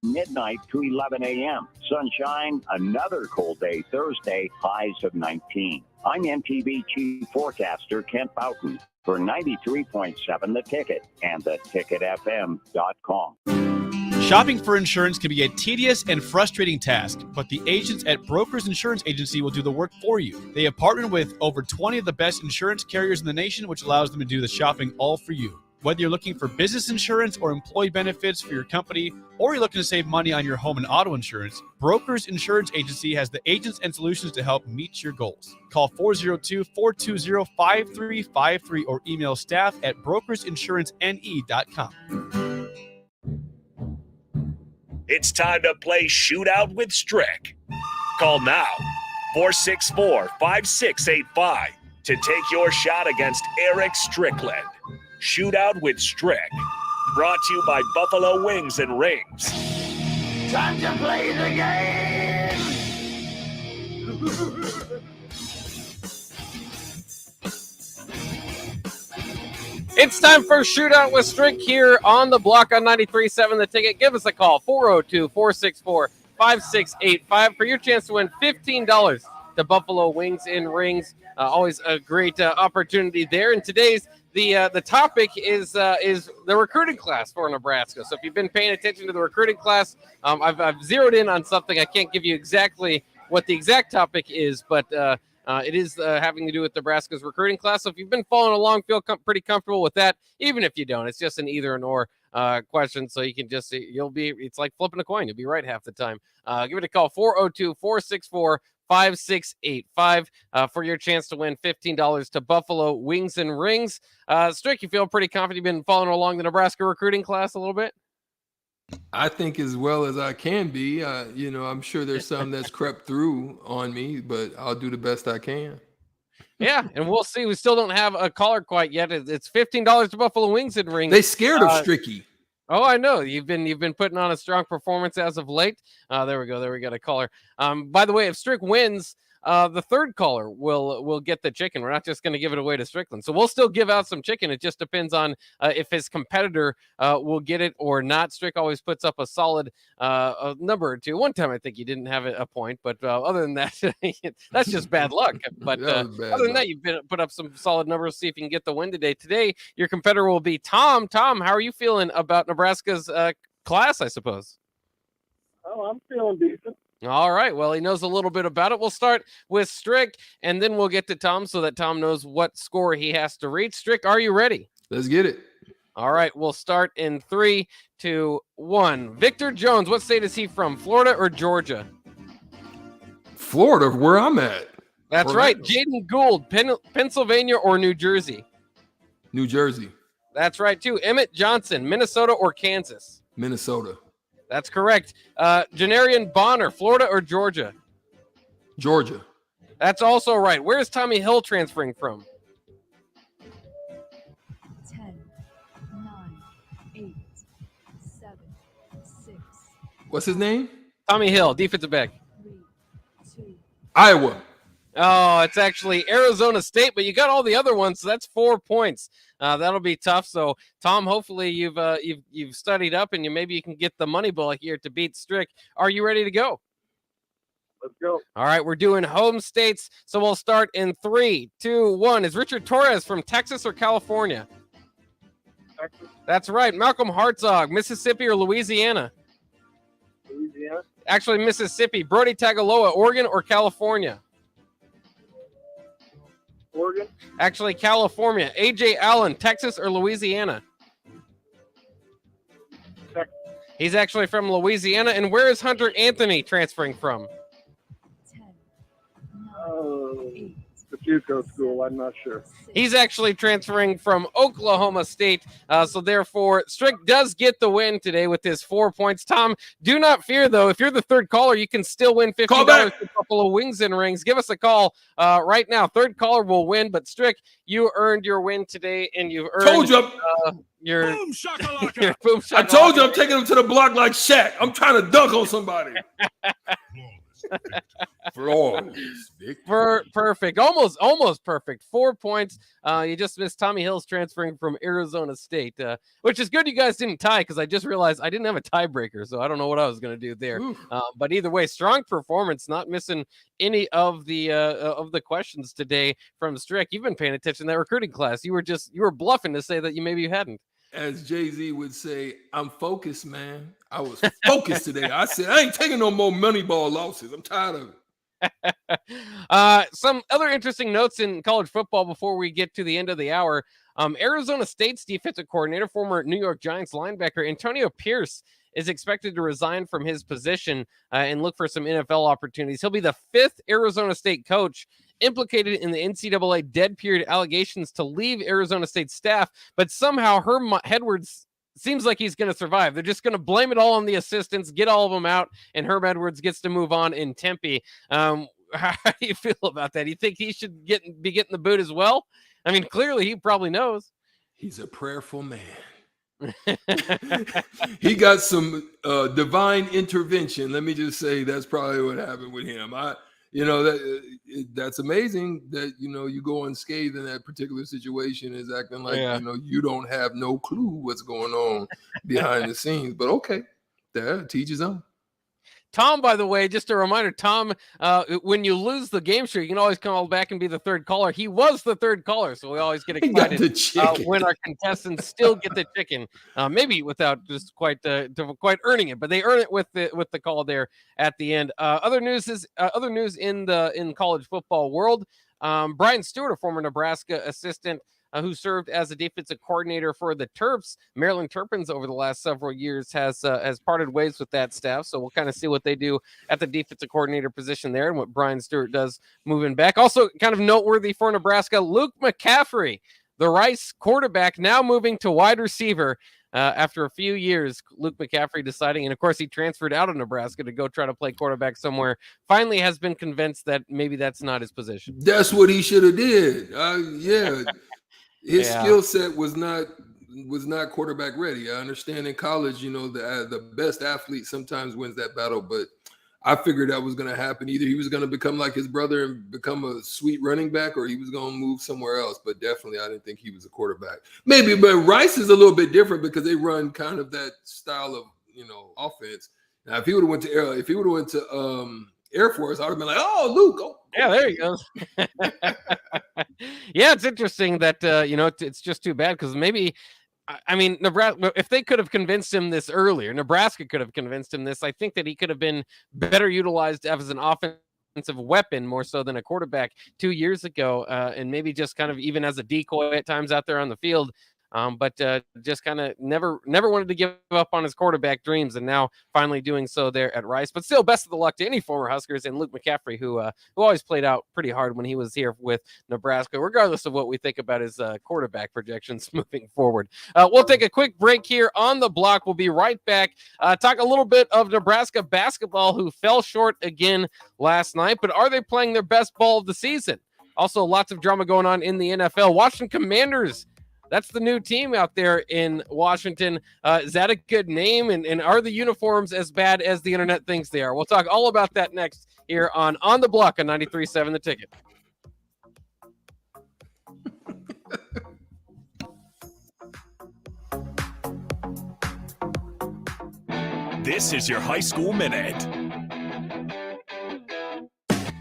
midnight to 11 a.m. Sunshine, another cold day Thursday, highs of 19. I'm NTV Chief Forecaster Kent Boughton for 93.7 The Ticket and theticketfm.com.
Shopping for insurance can be a tedious and frustrating task, but the agents at Brokers Insurance Agency will do the work for you. They have partnered with over 20 of the best insurance carriers in the nation, which allows them to do the shopping all for you. Whether you're looking for business insurance or employee benefits for your company, or you're looking to save money on your home and auto insurance, Brokers Insurance Agency has the agents and solutions to help meet your goals. Call 402-420-5353 or email staff at brokersinsurancene.com.
It's time to play Shootout with Strick. Call now, 464-5685, to take your shot against Eric Strickland. Shootout with Strick. Brought to you by Buffalo Wings and Rings.
Time to play the game!
It's time for Shootout with Strick here on the block on 93.7 The Ticket. Give us a call, 402-464-5685 for your chance to win $15 to Buffalo Wings and Rings. Always a great opportunity there. And today's the topic is the recruiting class for Nebraska. So if you've been paying attention to the recruiting class, I've zeroed in on something. I can't give you exactly what the exact topic is, but it is having to do with Nebraska's recruiting class. So if you've been following along, feel pretty comfortable with that. Even if you don't, it's just an either and or question. So you can just it's like flipping a coin. You'll be right half the time. Give it a call, 402-464-5685 for your chance to win $15 to Buffalo Wings and Rings. Strick, you feel pretty confident you've been following along the Nebraska recruiting class a little bit?
I think as well as I can be. I'm sure there's some that's crept through on me, but I'll do the best I can.
Yeah, and we'll see. We still don't have a caller quite yet. It's $15 to Buffalo Wings and Rings.
They scared of Stricky.
Oh, I know. You've been putting on a strong performance as of late. There we go. There we got a caller. By the way, if Strick wins, the third caller will get the chicken. We're not just going to give it away to Strickland. So we'll still give out some chicken. It just depends on if his competitor will get it or not. Strick always puts up a solid a number or two. One time I think he didn't have a point, but other than that, that's just bad luck. But other than that, you've put up some solid numbers. See if you can get the win today. Today, your competitor will be Tom. Tom, how are you feeling about Nebraska's class, I suppose?
Oh, I'm feeling decent.
All right. Well, he knows a little bit about it. We'll start with Strick, and then we'll get to Tom so that Tom knows what score he has to reach. Strick, are you ready?
Let's get it.
All right. We'll start in 3, 2, 1. Victor Jones, what state is he from, Florida or Georgia?
Florida, where I'm at.
That's right. Jaden Gould, Pennsylvania or New Jersey?
New Jersey.
That's right, too. Emmett Johnson, Minnesota or Kansas?
Minnesota.
That's correct. Janarian Bonner, Florida or Georgia?
Georgia.
That's also right. Where is Tommy Hill transferring from?
10, 9, 8, 7, 6.
What's his name?
Tommy Hill, defensive back.
3, 2.
Iowa.
Oh, it's actually Arizona State, but you got all the other ones, so that's 4 points. That'll be tough. So, Tom, hopefully you've studied up, and maybe you can get the money ball here to beat Strick. Are you ready to go?
Let's go.
All right, we're doing home states, so we'll start in 3, 2, 1. Is Richard Torres from Texas or California?
Texas.
That's right. Malcolm Hartzog, Mississippi or Louisiana?
Louisiana.
Actually, Mississippi. Brody Tagaloa, Oregon or California?
Oregon.
Actually, California. A.J. Allen, Texas or Louisiana?
Texas.
He's actually from Louisiana. And where is Hunter Anthony transferring from?
10,
9, the JUCO school. I'm not sure.
He's actually transferring from Oklahoma State. So therefore, Strick does get the win today with his 4 points. Tom, do not fear, though. If you're the third caller, you can still win $50 to Buffalo Wings and Rings. Give us a call right now. Third caller will win. But Strick, you earned your win today, and you've earned
Told you.
your
Boom shakalaka.
your boom shakalaka.
I told you I'm taking him to the block like Shaq. I'm trying to dunk on somebody.
Perfect. Almost perfect. 4 points. You just missed Tommy Hill's transferring from Arizona State, which is good you guys didn't tie because I just realized I didn't have a tiebreaker, so I don't know what I was going to do there. But either way, strong performance, not missing any of the questions today from Strick. You've been paying attention to that recruiting class. You were bluffing to say that maybe you hadn't.
As Jay-Z would say, I'm focused, man. I was focused today. I said, I ain't taking no more money ball losses. I'm tired of it.
Some other interesting notes in college football before we get to the end of the hour. Arizona State's defensive coordinator, former New York Giants linebacker Antonio Pierce, is expected to resign from his position and look for some NFL opportunities. He'll be the 5th Arizona State coach implicated in the NCAA dead period allegations to leave Arizona State staff, but somehow Herm Edwards seems like he's going to survive. They're just going to blame it all on the assistants, get all of them out, and Herm Edwards gets to move on in Tempe. How do you feel about that? Do you think he should be getting the boot as well? I mean, clearly he probably knows.
He's a prayerful man. He got some divine intervention. Let me just say that's probably what happened with him. That's amazing that you go unscathed in that particular situation, is acting like you don't have no clue what's going on behind the scenes. But okay, teach his own.
Tom, by the way, just a reminder, Tom, when you lose the game show, you can always call back and be the third caller. He was the third caller, so we always get excited when our contestants still get the chicken, maybe without just quite earning it, but they earn it with the call there at the end. Other news in college football world. Brian Stewart, a former Nebraska assistant, who served as a defensive coordinator for the Terps, Maryland Terrapins, over the last several years, has parted ways with that staff. So we'll kind of see what they do at the defensive coordinator position there and what Brian Stewart does moving back. Also kind of noteworthy for Nebraska, Luke McCaffrey, the Rice quarterback, now moving to wide receiver. After a few years, Luke McCaffrey deciding, and of course he transferred out of Nebraska to go try to play quarterback somewhere, finally has been convinced that maybe that's not his position.
That's what he should have did. His skill set was not quarterback ready. I understand in college, the best athlete sometimes wins that battle, but I figured that was going to happen. Either he was going to become like his brother and become a sweet running back, or he was going to move somewhere else. But definitely, I didn't think he was a quarterback. Maybe, but Rice is a little bit different because they run kind of that style of offense. Now, if he would have went to Air Force, I would have been like, "Oh, Luke, oh."
Yeah, there you go. Yeah, it's interesting that it's just too bad because maybe. I mean, Nebraska, if they could have convinced him this earlier, Nebraska could have convinced him this. I think that he could have been better utilized as an offensive weapon more so than a quarterback 2 years ago, and maybe just kind of even as a decoy at times out there on the field. But just kind of never wanted to give up on his quarterback dreams, and now finally doing so there at Rice. But still, best of the luck to any former Huskers and Luke McCaffrey, who always played out pretty hard when he was here with Nebraska, regardless of what we think about his quarterback projections moving forward. We'll take a quick break here on the block. We'll be right back. Talk a little bit of Nebraska basketball, who fell short again last night, but are they playing their best ball of the season? Also, lots of drama going on in the NFL. Washington Commanders. That's the new team out there in Washington. Is that a good name? And are the uniforms as bad as the internet thinks they are? We'll talk all about that next here on the Block on 93.7 The Ticket.
This is your High School Minute.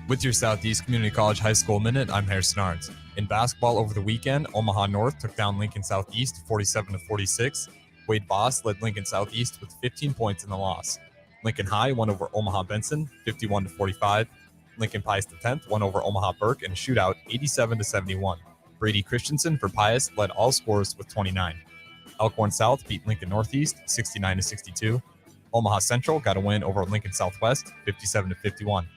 With your Southeast Community College High School Minute, I'm Harrison Arns. In basketball over the weekend, Omaha North took down Lincoln Southeast 47-46. Wade Boss led Lincoln Southeast with 15 points in the loss. Lincoln High won over Omaha Benson 51-45. Lincoln Pius X won over Omaha Burke in a shootout 87-71. Brady Christensen for Pius led all scorers with 29. Elkhorn South beat Lincoln Northeast 69-62. Omaha Central got a win over Lincoln Southwest 57-51.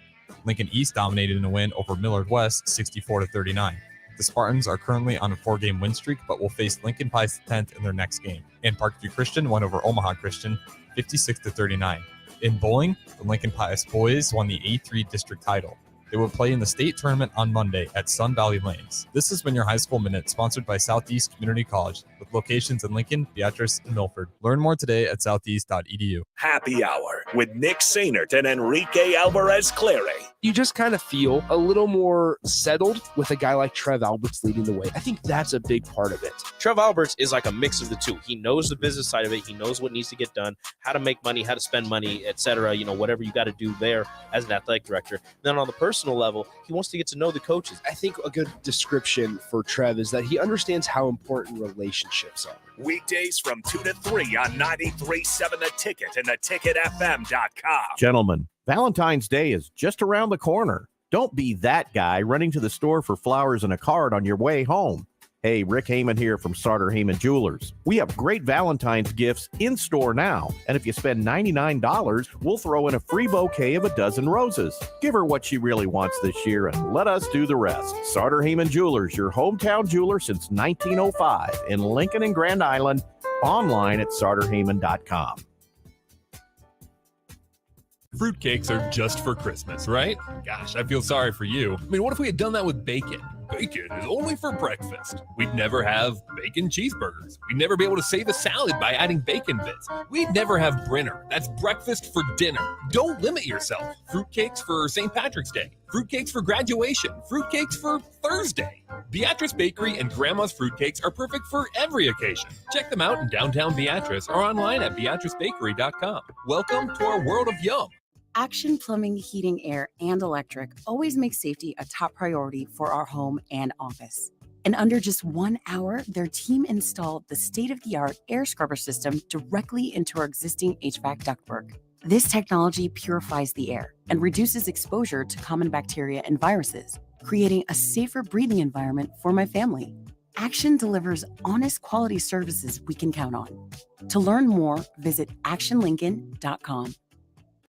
Lincoln East dominated in a win over Millard West 64-39. The Spartans are currently on a 4-game win streak, but will face Lincoln Pius X in their next game. And Parkview Christian won over Omaha Christian 56-39. In bowling, the Lincoln Pius boys won the A3 district title. They will play in the state tournament on Monday at Sun Valley Lanes. This has been your High School Minute, sponsored by Southeast Community College, with locations in Lincoln, Beatrice, and Milford. Learn more today at southeast.edu.
Happy Hour with Nick Sainert and Enrique Alvarez Clary.
You just kind of feel a little more settled with a guy like Trev Alberts leading the way. I think that's a big part of it.
Trev Alberts is like a mix of the two. He knows the business side of it. He knows what needs to get done, how to make money, how to spend money, etc. Whatever you got to do there as an athletic director. Then on the personal level, he wants to get to know the coaches.
I think a good description for Trev is that he understands how important relationships are.
Weekdays from 2 to 3 on 93.7 The Ticket and theticketfm.com.
Gentlemen, Valentine's Day is just around the corner. Don't be that guy running to the store for flowers and a card on your way home. Hey, Rick Heyman here from Sartor Heyman Jewelers. We have great Valentine's gifts in store now. And if you spend $99, we'll throw in a free bouquet of a dozen roses. Give her what she really wants this year and let us do the rest. Sartor Heyman Jewelers, your hometown jeweler since 1905 in Lincoln and Grand Island. Online at sartorheyman.com.
Fruitcakes are just for Christmas, right? Gosh, I feel sorry for you. I mean, what if we had done that with bacon? Bacon is only for breakfast. We'd never have bacon cheeseburgers. We'd never be able to save a salad by adding bacon bits. We'd never have Brinner. That's breakfast for dinner. Don't limit yourself. Fruitcakes for St. Patrick's Day. Fruitcakes for graduation. Fruitcakes for Thursday. Beatrice Bakery and Grandma's Fruitcakes are perfect for every occasion. Check them out in downtown Beatrice or online at beatricebakery.com. Welcome to our world of yum.
Action Plumbing, Heating, Air, and Electric always makes safety a top priority for our home and office. In under just 1 hour, their team installed the state-of-the-art air scrubber system directly into our existing HVAC ductwork. This technology purifies the air and reduces exposure to common bacteria and viruses, creating a safer breathing environment for my family. Action delivers honest quality services we can count on. To learn more, visit actionlincoln.com.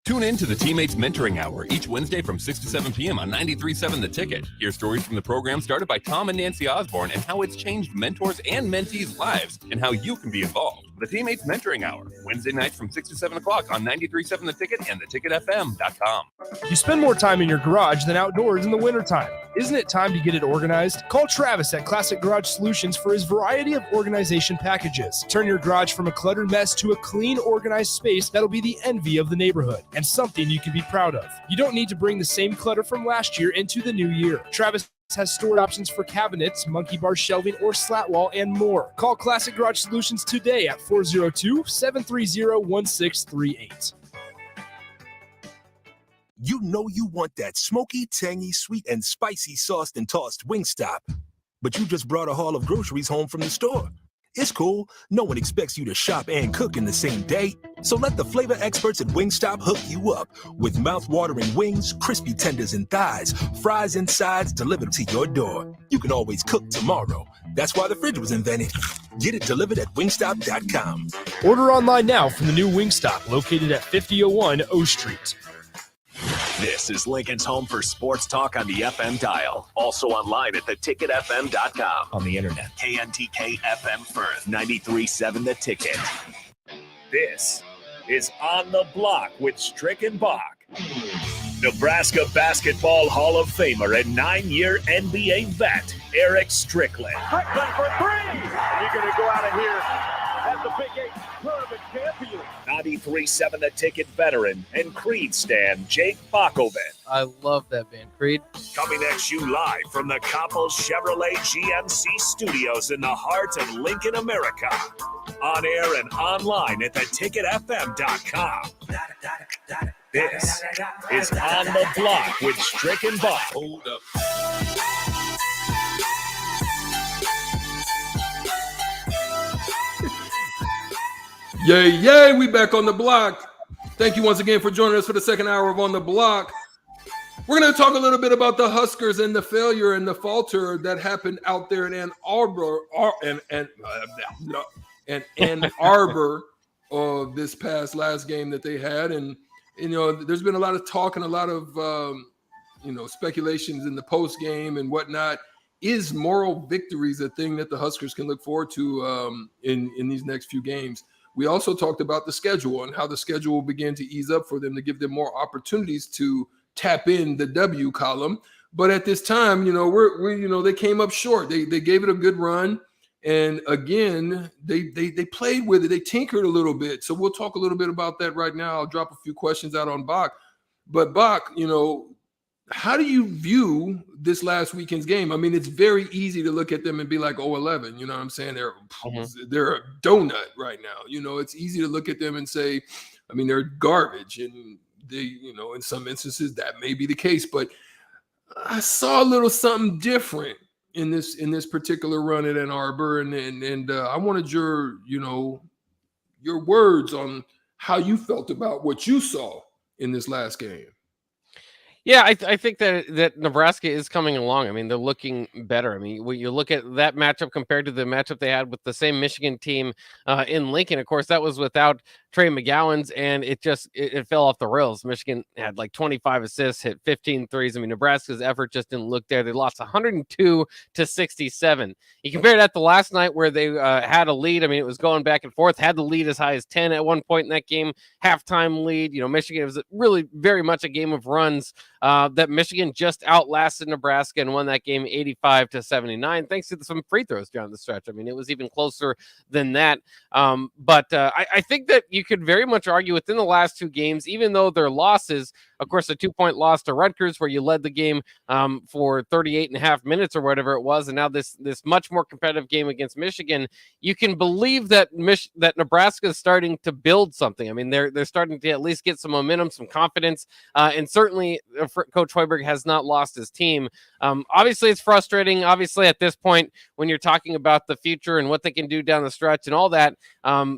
Tune in to the Teammates Mentoring Hour each Wednesday from 6 to 7 p.m. on 93.7 The Ticket. Hear stories from the program started by Tom and Nancy Osborne and how it's changed mentors and mentees' lives and how you can be involved. The Teammates Mentoring Hour, Wednesday nights from 6 to 7 o'clock on 93.7 The Ticket and theticketfm.com.
You spend more time in your garage than outdoors in the wintertime. Isn't it time to get it organized? Call Travis at Classic Garage Solutions for his variety of organization packages. Turn your garage from a cluttered mess to a clean, organized space that'll be the envy of the neighborhood and something you can be proud of. You don't need to bring the same clutter from last year into the new year. Travis has storage options for cabinets, monkey bar shelving, or slat wall, and more. Call Classic Garage Solutions today at 402-730-1638.
You know you want that smoky, tangy, sweet, and spicy sauced and tossed Wingstop. But you just brought a haul of groceries home from the store. It's cool. No one expects you to shop and cook in the same day. So let the flavor experts at Wingstop hook you up with mouth-watering wings, crispy tenders and thighs, fries and sides delivered to your door. You can always cook tomorrow. That's why the fridge was invented. Get it delivered at wingstop.com.
Order online now from the new Wingstop located at 5001 O Street.
This is Lincoln's home for sports talk on the FM dial. Also online at theticketfm.com. On the internet. KNTK FM Firth, 93.7 The Ticket. This is On the Block with Strick and Bach. Nebraska Basketball Hall of Famer and 9-year NBA vet, Eric Strickland.
Strickland for three. You're going to go out of here as the Big 8 tournament champion.
93.7 The Ticket veteran and Creed stan Jake Bakovic.
I love that band, Creed.
Coming at you live from the Coppel Chevrolet GMC studios in the heart of Lincoln, America. On air and online at theticketfm.com. This is On the Block with Strick and Bach. Hold up.
Yay, yay, we back on the block. Thank you once again for joining us for the second hour of On the Block. We're going to talk a little bit about the Huskers and the failure and the falter that happened out there in Ann Arbor this past last game that they had. And, you know, there's been a lot of talk and a lot of, speculations in the post game and whatnot. Is moral victories a thing that the Huskers can look forward to in these next few games? We also talked about the schedule and how the schedule will begin to ease up for them to give them more opportunities to tap in the W column. But at this time, they came up short. They gave it a good run. And again, they played with it. They tinkered a little bit. So we'll talk a little bit about that right now. I'll drop a few questions out on Bach. But Bach, how do you view this last weekend's game? I mean, it's very easy to look at them and be like, 0-11. You know what I'm saying? They're a donut right now. It's easy to look at them and say, I mean, they're garbage. And they, in some instances that may be the case. But I saw a little something different in this particular run at Ann Arbor. And I wanted your words on how you felt about what you saw in this last game.
Yeah, I think that Nebraska is coming along. I mean, they're looking better. I mean, when you look at that matchup compared to the matchup they had with the same Michigan team in Lincoln, of course, that was without Trey McGowan's, and it fell off the rails. Michigan had like 25 assists, hit 15 threes. I mean, Nebraska's effort just didn't look there. They lost 102-67. You compare that to last night where they had a lead. I mean, it was going back and forth, had the lead as high as 10 at one point in that game, halftime lead. You know, Michigan, it was really very much a game of runs. That Michigan just outlasted Nebraska and won that game 85-79, thanks to some free throws down the stretch. I mean, it was even closer than that. But I think that you could very much argue within the last two games, even though they're losses, of course, a 2-point loss to Rutgers where you led the game for 38 and a half minutes or whatever it was, and now this much more competitive game against Michigan, you can believe that that Nebraska is starting to build something. I mean, they're starting to at least get some momentum, some confidence, and certainly Coach Hoiberg has not lost his team. Obviously, it's frustrating. Obviously, at this point, when you're talking about the future and what they can do down the stretch and all that,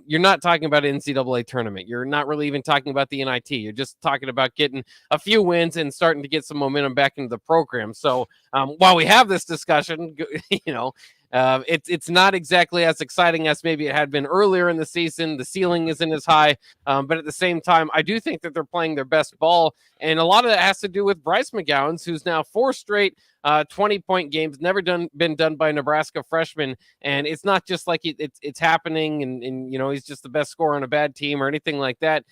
you're not talking about an NCAA tournament. You're not really even talking about the NIT. You're just talking about getting a few wins and starting to get some momentum back into the program. So while we have this discussion, you know, it's not exactly as exciting as maybe it had been earlier in the season. The ceiling isn't as high, but at the same time, I do think that they're playing their best ball, and a lot of that has to do with Bryce McGowan's, who's now 4 straight 20-point games, never been done by a Nebraska freshman, and it's not just like it's happening, and you know he's just the best scorer on a bad team or anything like that.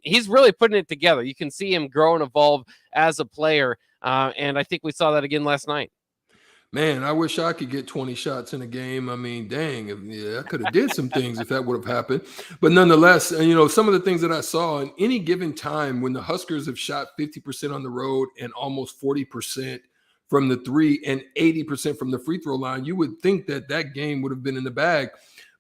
He's really putting it together. You can see him grow and evolve as a player, and I think we saw that again last night.
Man, I wish I could get 20 shots in a game. I mean, dang, I could have did some things if that would have happened. But nonetheless, you know, some of the things that I saw in any given time when the Huskers have shot 50% on the road and almost 40% from the three and 80% from the free throw line, you would think that that game would have been in the bag,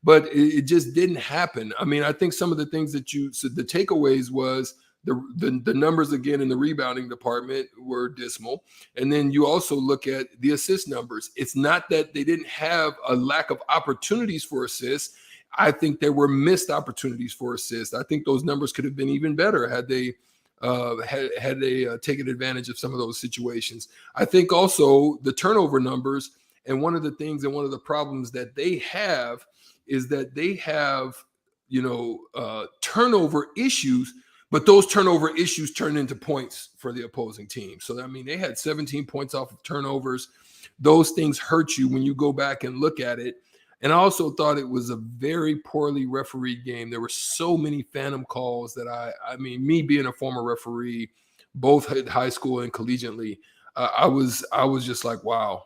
but it just didn't happen. I mean, I think some of the things that the takeaways was the numbers again in the rebounding department were dismal. And then you also look at the assist numbers. It's not that they didn't have a lack of opportunities for assists. I think there were missed opportunities for assists. I think those numbers could have been even better had they taken advantage of some of those situations. I think also the turnover numbers, and one of the things and one of the problems that they have is that they have, you know, turnover issues, but those turnover issues turn into points for the opposing team. So, I mean, they had 17 points off of turnovers. Those things hurt you when you go back and look at it. And I also thought it was a very poorly refereed game. There were so many phantom calls that I mean, me being a former referee, both at high school and collegiately, I was just like, wow.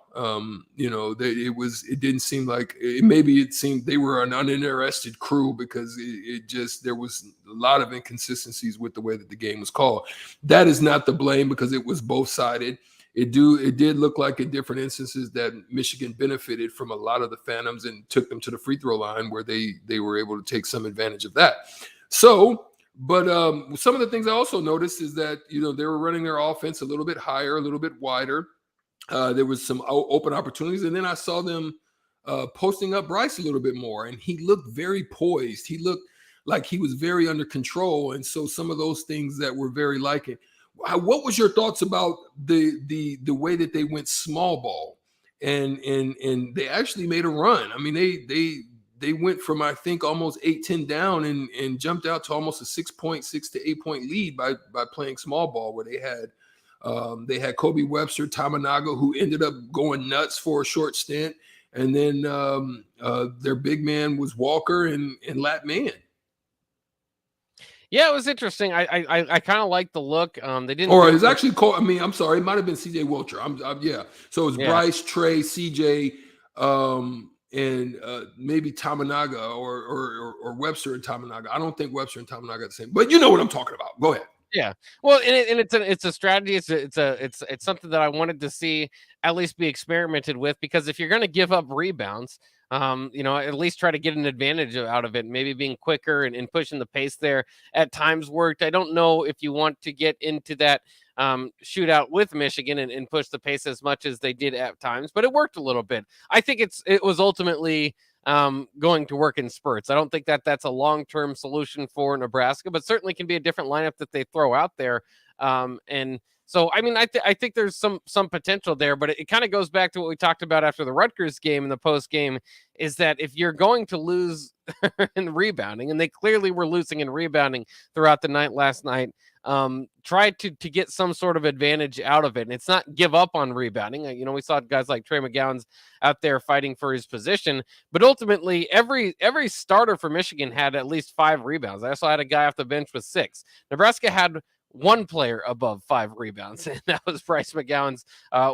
You know, it didn't seem like maybe it seemed they were an uninterested crew because there was a lot of inconsistencies with the way that the game was called. That is not the blame because it was both sided. It did look like in different instances that Michigan benefited from a lot of the phantoms and took them to the free throw line where they were able to take some advantage of that. So, but some of the things I also noticed is that, you know, they were running their offense a little bit higher, a little bit wider. There was some open opportunities. And then I saw them posting up Bryce a little bit more, and he looked very poised. He looked like he was very under control. And so some of those things that were very liking. What was your thoughts about the way that they went small ball and they actually made a run? I mean, they went from, I think, almost 8-10 down and jumped out to almost a 6 to 8 point lead by playing small ball, where they had Kobe Webster, Tamanaga, who ended up going nuts for a short stint. And then their big man was Walker and Lat Man.
Yeah, it was interesting. I kind of liked the look. They didn't.
Or it's actually called. I mean, I'm sorry, it might have been CJ Wilcher. Yeah. So it was Bryce, Trey, CJ, and maybe Tamanaga or Webster and Tamanaga. I don't think Webster and Tamanaga are the same, but you know what I'm talking about. Go ahead.
Yeah, well, and it's a strategy. It's something that I wanted to see at least be experimented with, because if you're going to give up rebounds, you know, at least try to get an advantage out of it. Maybe being quicker and pushing the pace there at times worked. I don't know if you want to get into that shootout with Michigan and push the pace as much as they did at times, but it worked a little bit. I think it was ultimately going to work in spurts. I don't think that's a long-term solution for Nebraska, but certainly can be a different lineup that they throw out there. And So, I mean, I think there's some potential there, but it kind of goes back to what we talked about after the Rutgers game in the post game, is that if you're going to lose in rebounding, and they clearly were losing in rebounding throughout the night last night, try to get some sort of advantage out of it. And it's not give up on rebounding. You know, we saw guys like Trey McGowan's out there fighting for his position, but ultimately every starter for Michigan had at least 5 rebounds. I also had a guy off the bench with 6. Nebraska had one player above 5 rebounds, and that was Bryce McGowan's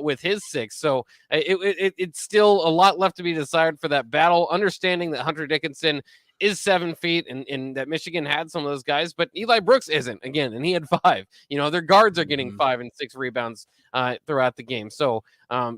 with his 6. So it's still a lot left to be decided for that battle, understanding that Hunter Dickinson is 7 feet and that Michigan had some of those guys, but Eli Brooks isn't, again, and he had 5. You know, their guards are getting 5 and 6 rebounds throughout the game. So,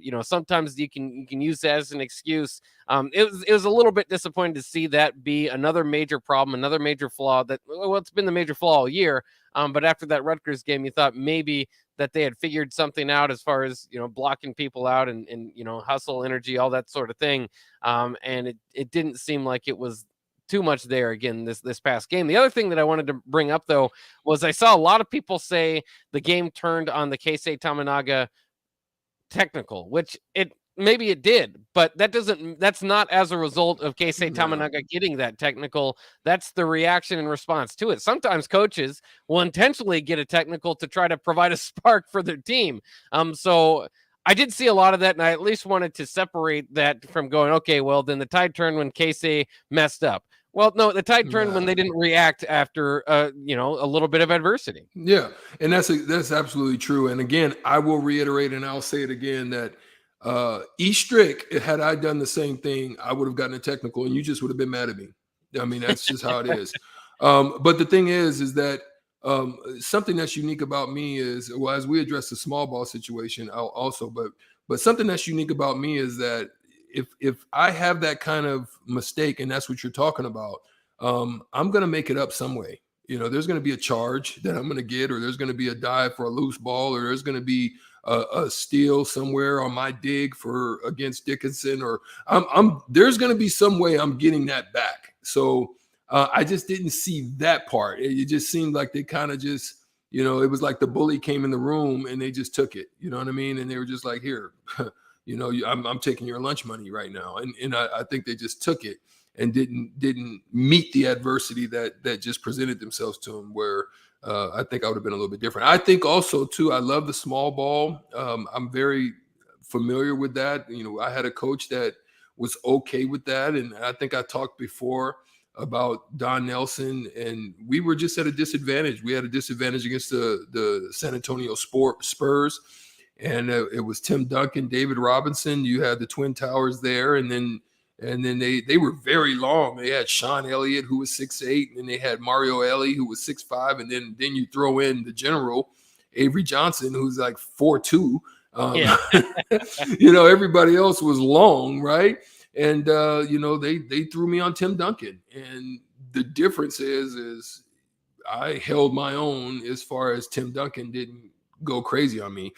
you know, sometimes you can use that as an excuse. It was a little bit disappointing to see that be another major problem, another major flaw it's been the major flaw all year. But after that Rutgers game, you thought maybe that they had figured something out as far as, you know, blocking people out and you know, hustle, energy, all that sort of thing. And it didn't seem like it was too much there again this past game. The other thing that I wanted to bring up, though, was I saw a lot of people say the game turned on the Keisei Tamanaga technical, which maybe it did, but that's not as a result of Keisei Tamanaga getting that technical. That's the reaction and response to it. Sometimes coaches will intentionally get a technical to try to provide a spark for their team. So I did see a lot of that, and I at least wanted to separate that from going, okay, well, then the tide turned when Keisei messed up. Well, no, the tide turned when they didn't react after, you know, a little bit of adversity.
Yeah, and that's absolutely true. And again, I will reiterate, and I'll say it again, that E. Strick, had I done the same thing, I would have gotten a technical, and you just would have been mad at me. I mean, that's just how it is. But the thing is that something that's unique about me is, well, as we address the small ball situation, but something that's unique about me is that if I have that kind of mistake, and that's what you're talking about, I'm going to make it up some way. You know, there's going to be a charge that I'm going to get, or there's going to be a dive for a loose ball, or there's going to be a steal somewhere on my dig against Dickinson, or there's going to be some way I'm getting that back. So I just didn't see that part. It just seemed like they kind of just, you know, it was like the bully came in the room and they just took it. You know what I mean? And they were just like, here, you know, I'm taking your lunch money right now. And I think they just took it and didn't meet the adversity that just presented themselves to them, where I think I would have been a little bit different. I think also, too, I love the small ball. I'm very familiar with that. You know, I had a coach that was okay with that. And I think I talked before about Don Nelson, and we were just at a disadvantage. We had a disadvantage against the San Antonio Spurs. And it was Tim Duncan, David Robinson. You had the Twin Towers there, and then they were very long. They had Sean Elliott, who was 6'8", and then they had Mario Elie, who was 6'5", and then you throw in the general, Avery Johnson, who's like 4'2". You know, everybody else was long, right? And you know, they threw me on Tim Duncan, and the difference is I held my own as far as Tim Duncan didn't go crazy on me.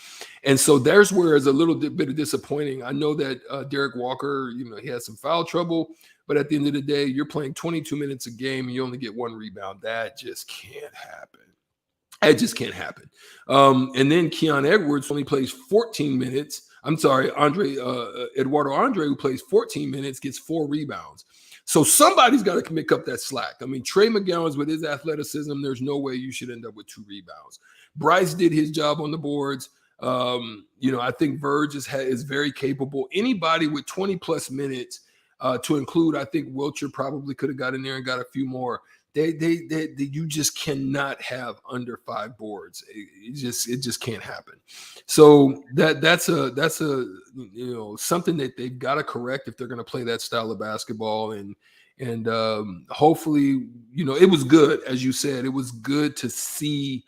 And so there's where it's a little bit of disappointing. I know that Derek Walker, you know, he had some foul trouble, but at the end of the day, you're playing 22 minutes a game and you only get 1 rebound. That just can't happen. It just can't happen. And then Keon Edwards only plays 14 minutes. I'm sorry, Eduardo Andre, who plays 14 minutes, gets 4 rebounds. So somebody's got to make up that slack. I mean, Trey McGowan's with his athleticism, there's no way you should end up with 2 rebounds. Bryce did his job on the boards. You know, I think Verge is very capable. Anybody with 20-plus minutes, to include, I think Wilcher probably could have got in there and got a few more. You just cannot have under 5 boards. It just can't happen. So that's a you know, something that they've got to correct if they're going to play that style of basketball. And hopefully, you know, it was good, as you said, it was good to see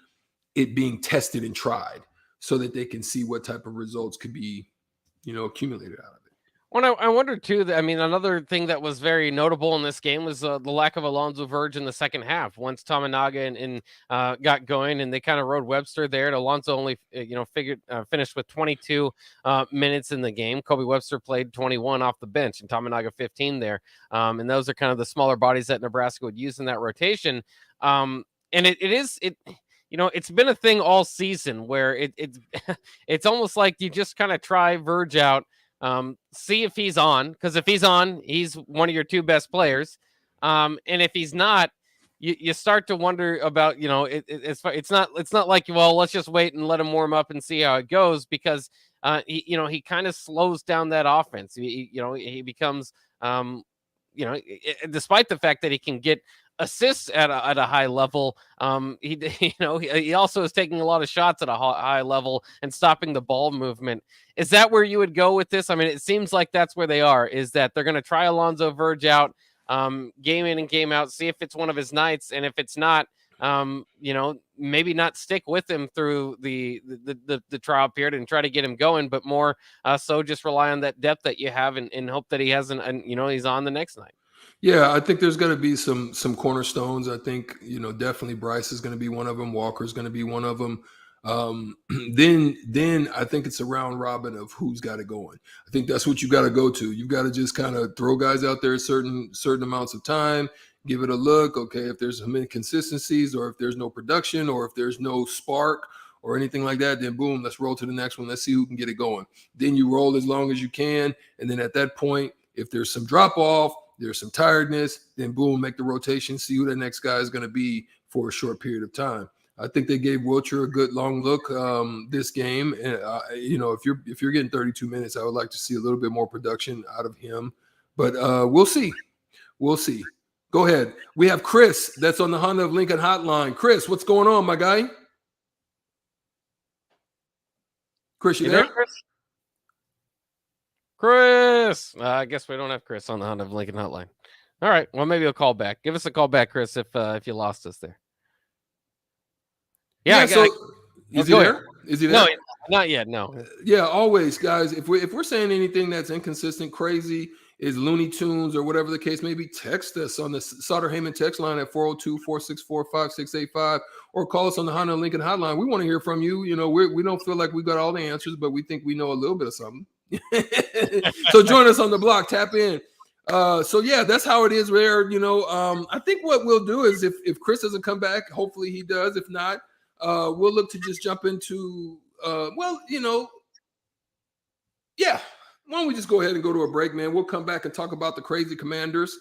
it being tested and tried so that they can see what type of results could be, you know, accumulated out of it.
Well, I wonder too that, I mean, another thing that was very notable in this game was the lack of Alonzo Verge in the second half. Once Tamanaga got going and they kind of rode Webster there, and Alonzo only, you know, finished with 22 minutes in the game. Kobe Webster played 21 off the bench and Tamanaga 15 there. And those are kind of the smaller bodies that Nebraska would use in that rotation. And it's been a thing all season where it's almost like you just kind of try Verge out, see if he's on, because if he's on, he's one of your two best players. And if he's not, you start to wonder about, it's not like, well, let's just wait and let him warm up and see how it goes, because he kind of slows down that offense. He becomes, despite the fact that he can get assists at a high level, he also is taking a lot of shots at a high level and stopping the ball movement. Is that where you would go with this? I mean, it seems like that's where they are, is that they're going to try Alonzo Verge out, game in and game out, see if it's one of his nights, and if it's not, maybe not stick with him through the trial period and try to get him going, but more so just rely on that depth that you have and hope that he hasn't, and he's on the next night.
Yeah, I think there's going to be some cornerstones. I think, definitely Bryce is going to be one of them. Walker is going to be one of them. Then I think it's a round robin of who's got it going. I think that's what you got to go to. You've got to just kind of throw guys out there certain amounts of time, give it a look. Okay, if there's some inconsistencies, or if there's no production, or if there's no spark or anything like that, then boom, let's roll to the next one. Let's see who can get it going. Then you roll as long as you can. And then at that point, if there's some drop off, there's some tiredness, then boom, make the rotation, see who the next guy is going to be for a short period of time. I think they gave Wilcher a good long look this game. And, if you're getting 32 minutes, I would like to see a little bit more production out of him. But we'll see. We'll see. Go ahead. We have Chris that's on the Honda of Lincoln hotline. Chris, what's going on, my guy? Chris, you there?
Chris. I guess we don't have Chris on the Honda of Lincoln hotline. All right. Well, maybe I'll call back. Give us a call back, Chris, if you lost us there. Yeah.
Is he there? Is he there?
No, not yet. No.
Yeah, always, guys. If we're saying anything that's inconsistent, crazy, is Looney Tunes or whatever the case may be, text us on the Sauter Heyman text line at 402-464-5685, or call us on the Honda of Lincoln hotline. We want to hear from you. We don't feel like we got all the answers, but we think we know a little bit of something. So join us on the block, tap in. So yeah, that's how it is there. I think what we'll do is if Chris doesn't come back, hopefully he does. If not, we'll look to just jump into yeah. Why don't we just go ahead and go to a break, man? We'll come back and talk about the crazy Commanders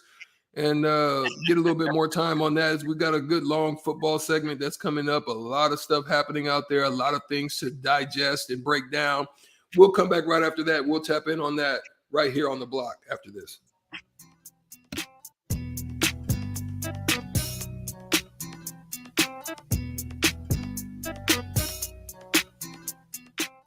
and get a little bit more time on that, as we got a good long football segment that's coming up. A lot of stuff happening out there, a lot of things to digest and break down. We'll come back right after that. We'll tap in on that right here on the block after this.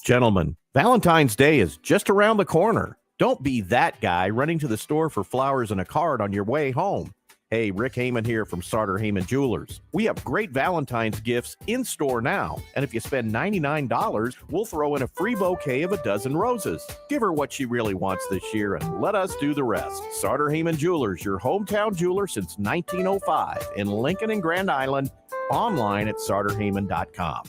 Gentlemen, Valentine's Day is just around the corner. Don't be that guy running to the store for flowers and a card on your way home. Hey, Rick Heyman here from Sauter Heyman Jewelers. We have great Valentine's gifts in store now. And if you spend $99, we'll throw in a free bouquet of a dozen roses. Give her what she really wants this year and let us do the rest. Sauter Heyman Jewelers, your hometown jeweler since 1905 in Lincoln and Grand Island. Online at sauterheyman.com.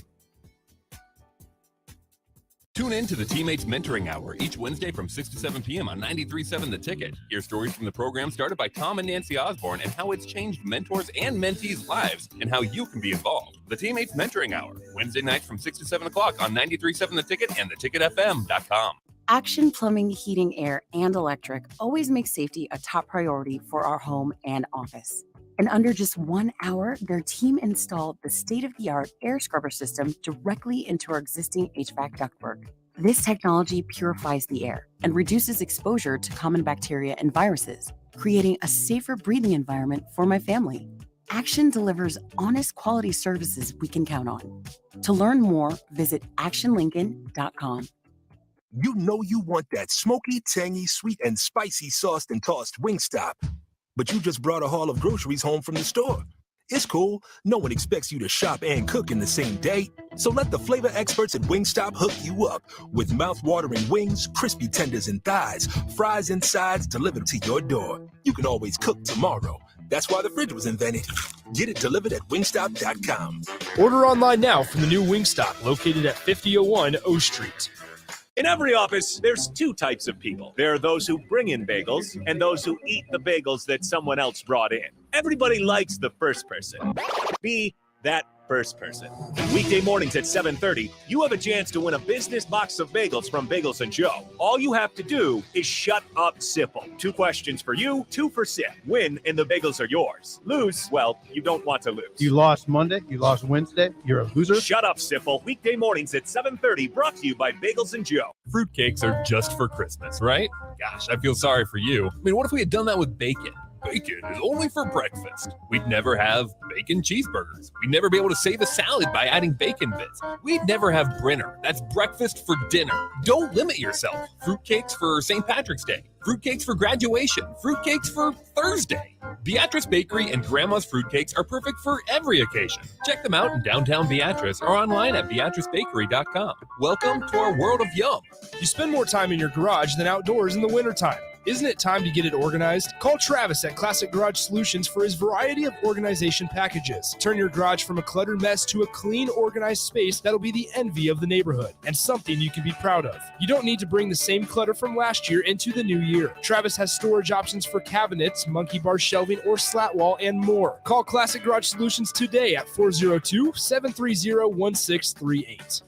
Tune in to the Teammates Mentoring Hour each Wednesday from 6 to 7 p.m. on 93.7 The Ticket. Hear stories from the program started by Tom and Nancy Osborne and how it's changed mentors and mentees' lives and how you can be involved. The Teammates Mentoring Hour, Wednesday nights from 6 to 7 o'clock on 93.7 The Ticket and theticketfm.com.
Action Plumbing, Heating, Air, and Electric always makes safety a top priority for our home and office. In under just 1 hour, their team installed the state-of-the-art air scrubber system directly into our existing HVAC ductwork. This technology purifies the air and reduces exposure to common bacteria and viruses, creating a safer breathing environment for my family. Action delivers honest quality services we can count on. To learn more, visit actionlincoln.com.
You know you want that smoky, tangy, sweet, and spicy sauced and tossed Wingstop. But you just brought a haul of groceries home from the store. It's cool. No one expects you to shop and cook in the same day. So let the flavor experts at Wingstop hook you up with mouth-watering wings, crispy tenders and thighs, fries and sides delivered to your door. You can always cook tomorrow. That's why the fridge was invented. Get it delivered at wingstop.com.
Order online now from the new Wingstop, located at 5001 O Street.
In every office, there's two types of people. There are those who bring in bagels and those who eat the bagels that someone else brought in. Everybody likes the first person. Be that first person. Weekday mornings at 7:30, you have a chance to win a business box of bagels from Bagels and Joe. All you have to do is shut up, Sipple. 2 questions for you, 2 for Sip. Win, and the bagels are yours. Lose, well, you don't want to lose.
You lost Monday. You lost Wednesday. You're a loser.
Shut up, Sipple. Weekday mornings at 7:30, brought to you by Bagels and Joe.
Fruitcakes are just for Christmas, right? Gosh, I feel sorry for you. I mean, what if we had done that with bacon? Bacon is only for breakfast. We'd never have bacon cheeseburgers. We'd never be able to say the salad by adding bacon bits. We'd never have Brinner. That's breakfast for dinner. Don't limit yourself. Fruitcakes for St. Patrick's Day. Fruitcakes for graduation. Fruitcakes for Thursday. Beatrice Bakery and Grandma's Fruitcakes are perfect for every occasion. Check them out in downtown Beatrice or online at beatricebakery.com. Welcome to our world of yum.
You spend more time in your garage than outdoors in the wintertime. Isn't it time to get it organized? Call Travis at Classic Garage Solutions for his variety of organization packages. Turn your garage from a cluttered mess to a clean, organized space that'll be the envy of the neighborhood and something you can be proud of. You don't need to bring the same clutter from last year into the new year. Travis has storage options for cabinets, monkey bar shelving, or slat wall, and more. Call Classic Garage Solutions today at 402-730-1638.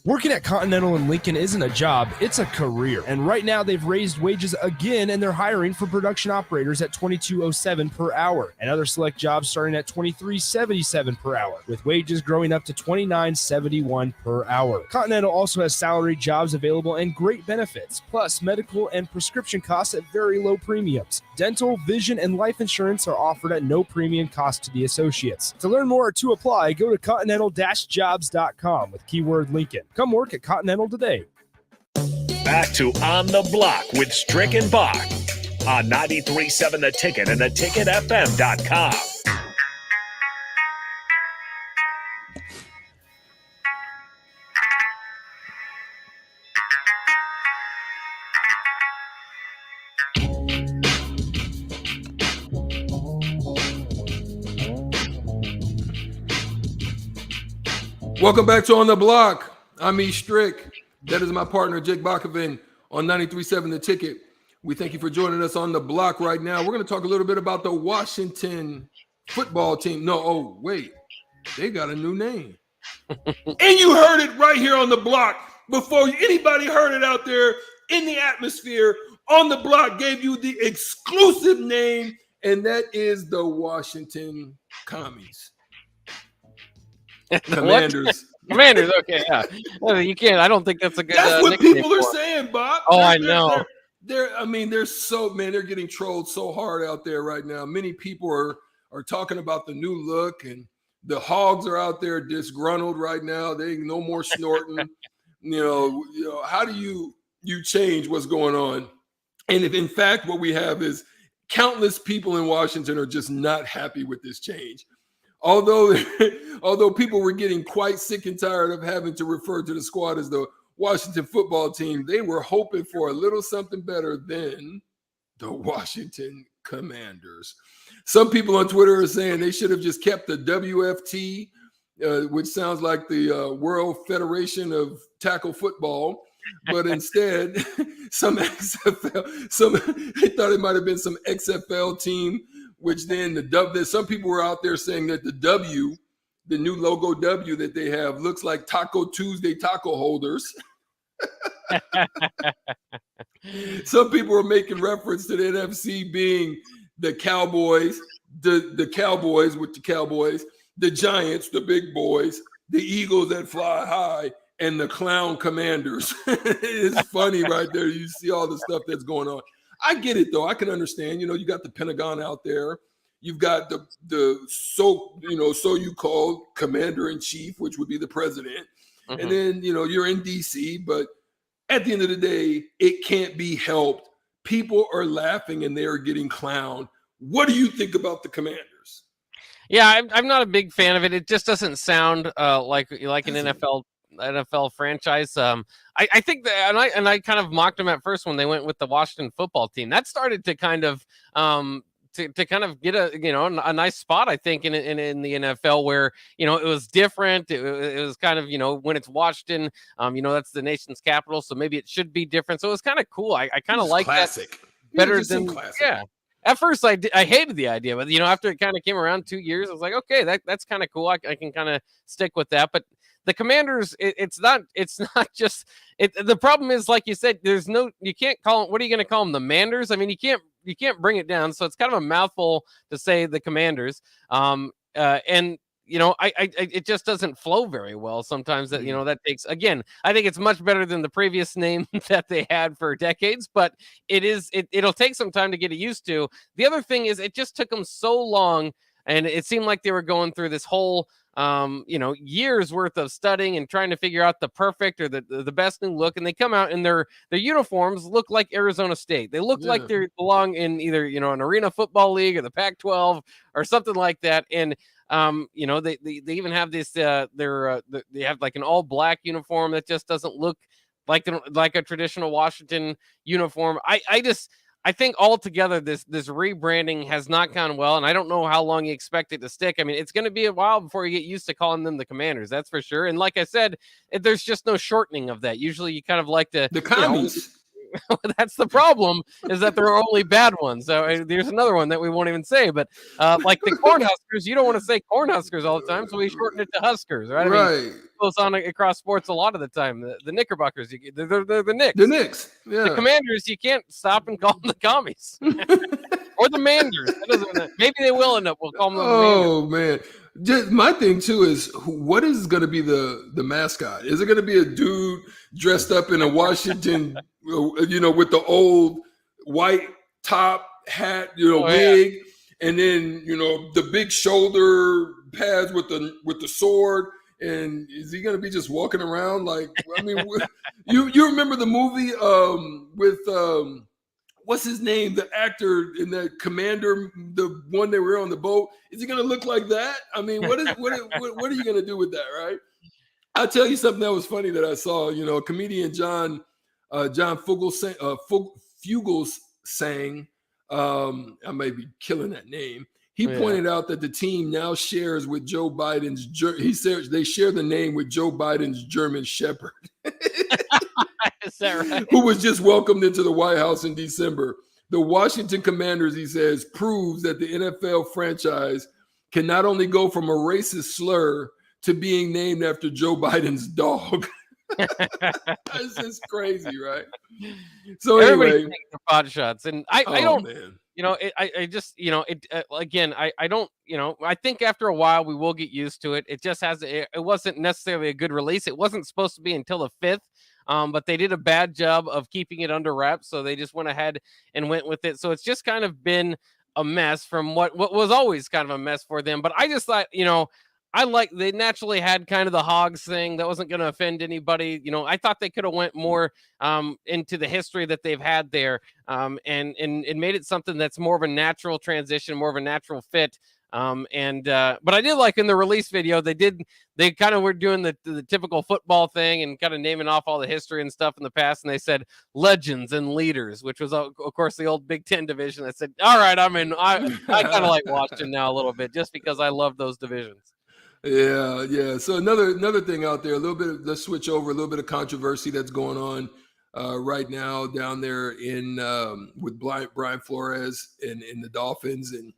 Working at Continental in Lincoln isn't a job, it's a career. And right now they've raised wages again and they're hiring for production operators at $22.07 per hour and other select jobs starting at $23.77 per hour, with wages growing up to $29.71 per hour. Continental also has salary jobs available and great benefits, plus medical and prescription costs at very low premiums. Dental, vision, and life insurance are offered at no premium cost to the associates. To learn more or to apply, go to continental-jobs.com with keyword Lincoln. Come work at Continental today.
Back to On the Block with Strick and Bach on 93.7 The Ticket and theticketfm.com.
Welcome back to On the Block. I'm E. Strick. That is my partner, Jake Bakovin, on 93.7 The Ticket. We thank you for joining us on the block right now. We're going to talk a little bit about the Washington football team. Wait. They got a new name. And you heard it right here on the block before anybody heard it out there in the atmosphere. On the Block gave you the exclusive name, and that is the Washington Commies. Commanders.
Commanders, okay, yeah. You can't. I don't think that's a good.
That's what people are saying, Bob.
I know.
They're getting trolled so hard out there right now. Many people are talking about the new look, and the Hogs are out there disgruntled right now. They no more snorting. How do you change what's going on? And if in fact what we have is countless people in Washington are just not happy with this change. Although people were getting quite sick and tired of having to refer to the squad as the Washington football team, they were hoping for a little something better than the Washington Commanders. Some people on Twitter are saying they should have just kept the WFT, which sounds like the World Federation of Tackle Football. But instead, they thought it might have been some XFL team, which then some people were out there saying that the new logo W that they have looks like Taco Tuesday taco holders. Some people were making reference to the NFC being the Cowboys, the Cowboys with the Cowboys, the Giants, the big boys, the Eagles that fly high, and the Clown Commanders. It's funny right there. You see all the stuff that's going on. I get it, though. I can understand. You got the Pentagon out there. You've got the so-called commander-in-chief, which would be the president. Mm-hmm. And then, you're in D.C., but at the end of the day, it can't be helped. People are laughing and they are getting clowned. What do you think about the Commanders?
Yeah, I'm not a big fan of it. It just doesn't sound like an NFL franchise. I think that, and I kind of mocked them at first when they went with the Washington football team. That started to kind of to kind of get a nice spot, I think, in the NFL where it was different. It was kind of when it's Washington, that's the nation's capital, so maybe it should be different. So it was kind of cool. I kind of like
classic.
that better than
classic.
Yeah. At first, I hated the idea, but after it kind of came around 2 years, I was like, okay, that's kind of cool. I can kind of stick with that. But the Commanders, it's not just it. The problem is, like you said, you can't call them. What are you going to call them? The Manders? I mean, you can't bring it down. So it's kind of a mouthful to say the Commanders. And it just doesn't flow very well sometimes. That takes, again, I think it's much better than the previous name that they had for decades, but it'll take some time to get used to. The other thing is it just took them so long, and it seemed like they were going through this whole years worth of studying and trying to figure out the perfect or the best new look, and they come out and their uniforms look like Arizona State. They look like they belong in either an Arena Football League or the Pac-12 or something like that. And they even have this they have like an all black uniform that just doesn't look like a traditional Washington uniform. I think altogether this rebranding has not gone well, and I don't know how long you expect it to stick. I mean, it's going to be a while before you get used to calling them the Commanders, that's for sure. And like I said, there's just no shortening of that. Usually, you kind of like the
commies.
That's the problem, is that there are only bad ones. So there's another one that we won't even say, but like the Cornhuskers, you don't want to say Cornhuskers all the time, so we shorten it to Huskers, right?
Right.
I mean, it goes on across sports a lot of the time. The Knickerbockers, they're the Knicks.
The Knicks, yeah.
The Commanders, you can't stop and call them the Commies. Or the Manders. Maybe they will end up. We'll call them the Manders.
Oh, man. Just, my thing too is, what is going to be the mascot? Is it going to be a dude dressed up in a Washington, with the old white top hat, wig, and then the big shoulder pads with the sword? And is he going to be just walking around like? I mean, you remember the movie with what's his name? The actor in the Commander, the one that were on the boat. Is he going to look like that? I mean, what are you going to do with that, right? I'll tell you something that was funny that I saw. Comedian John Fugels sang. I may be killing that name. He pointed out that the team now shares with Joe Biden's. He said they share the name with Joe Biden's German Shepherd.
Is that right?
Who was just welcomed into the White House in December. The Washington Commanders, he says, proves that the NFL franchise can not only go from a racist slur to being named after Joe Biden's dog. That's just crazy, right? So
everybody
anyway,
takes the pot shots, and I don't.
Man.
Again, I don't, I think after a while we will get used to it. It just it wasn't necessarily a good release. It wasn't supposed to be until the 5th, but they did a bad job of keeping it under wraps. So they just went ahead and went with it. So it's just kind of been a mess from what was always kind of a mess for them. But I just thought, they naturally had kind of the Hogs thing that wasn't going to offend anybody. I thought they could have went more into the history that they've had there, and made it something that's more of a natural transition, more of a natural fit. But I did like in the release video, they kind of were doing the typical football thing and kind of naming off all the history and stuff in the past. And they said legends and leaders, which was of course the old Big Ten division. I said, all right, I kind of like Washington now a little bit, just because I love those divisions.
Yeah. So another thing out there, let's switch over, a little bit of controversy that's going on right now down there in with Brian Flores in the Dolphins. And,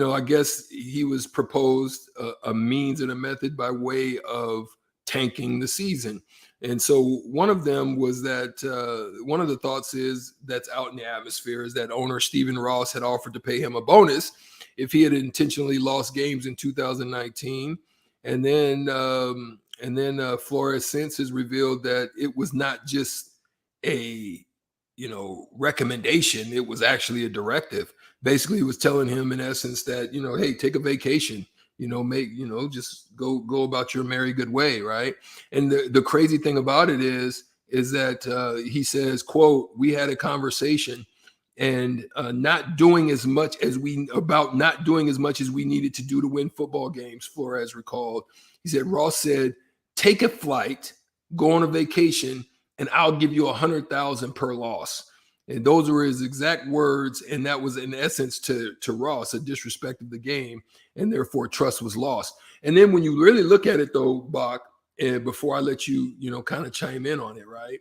I guess he was proposed a means and a method by way of tanking the season. And so one of them was that one of the thoughts that's out in the atmosphere is that owner Stephen Ross had offered to pay him a bonus if he had intentionally lost games in 2019. And then Flores since has revealed that it was not just a, recommendation. It was actually a directive. Basically, he was telling him in essence that, hey, take a vacation, just go about your merry good way, right? And the crazy thing about it is that he says, quote, we had a conversation and not doing as much as we needed to do to win football games, Flores recalled. He said, Ross said, take a flight, go on a vacation, and I'll give you $100,000 per loss. And those were his exact words. And that was in essence to Ross, a disrespect of the game. And therefore trust was lost. And then when you really look at it though, Bach, and before I let you, kind of chime in on it, right?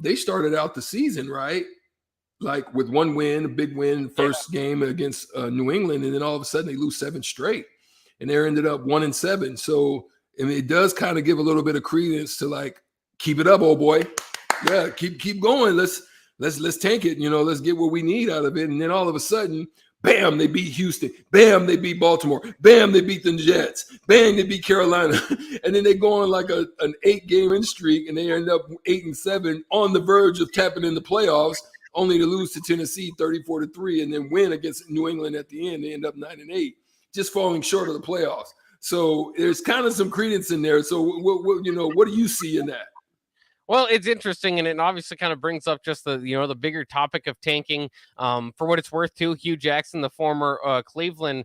They started out the season, right? like with one win, a big win, first game against New England, and then all of a sudden they lose 7 straight, and they ended up 1-7. So I mean, it does kind of give a little bit of credence to like, keep it up, old boy. Yeah, keep going. Let's tank it. Let's get what we need out of it. And then all of a sudden, bam, they beat Houston. Bam, they beat Baltimore. Bam, they beat the Jets. Bam, they beat Carolina. And then they go on like an 8-game win streak, and they end up 8-7 on the verge of tapping in the playoffs, only to lose to Tennessee 34-3, and then win against New England at the end. They end up 9-8, just falling short of the playoffs. So there's kind of some credence in there. So what do you see in that?
Well, it's interesting, and it obviously kind of brings up just the bigger topic of tanking. For what it's worth, too, Hugh Jackson, the former Cleveland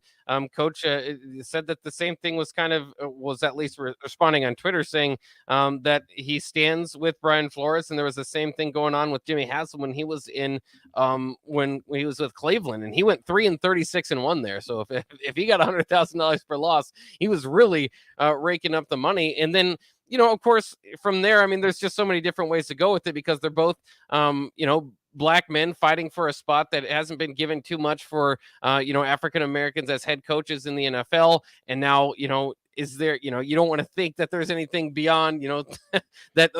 coach, said that the same thing was at least responding on Twitter, saying that he stands with Brian Flores, and there was the same thing going on with Jimmy Haslam when he was when he was with Cleveland, and he went 3-36-1 there. So if he got $100,000 per loss, he was really raking up the money, and then. Of course, from there, I mean, there's just so many different ways to go with it because they're both, black men fighting for a spot that hasn't been given too much for, African Americans as head coaches in the NFL. And now, is there, you don't want to think that there's anything beyond, that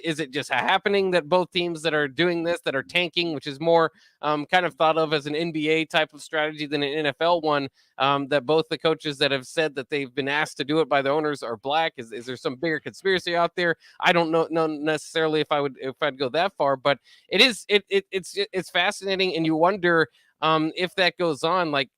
is it just happening that both teams that are doing this, that are tanking, which is more kind of thought of as an NBA type of strategy than an NFL one, that both the coaches that have said that they've been asked to do it by the owners are black. Is there some bigger conspiracy out there? I don't know necessarily if I'd go that far, but it's fascinating. And you wonder if that goes on, like,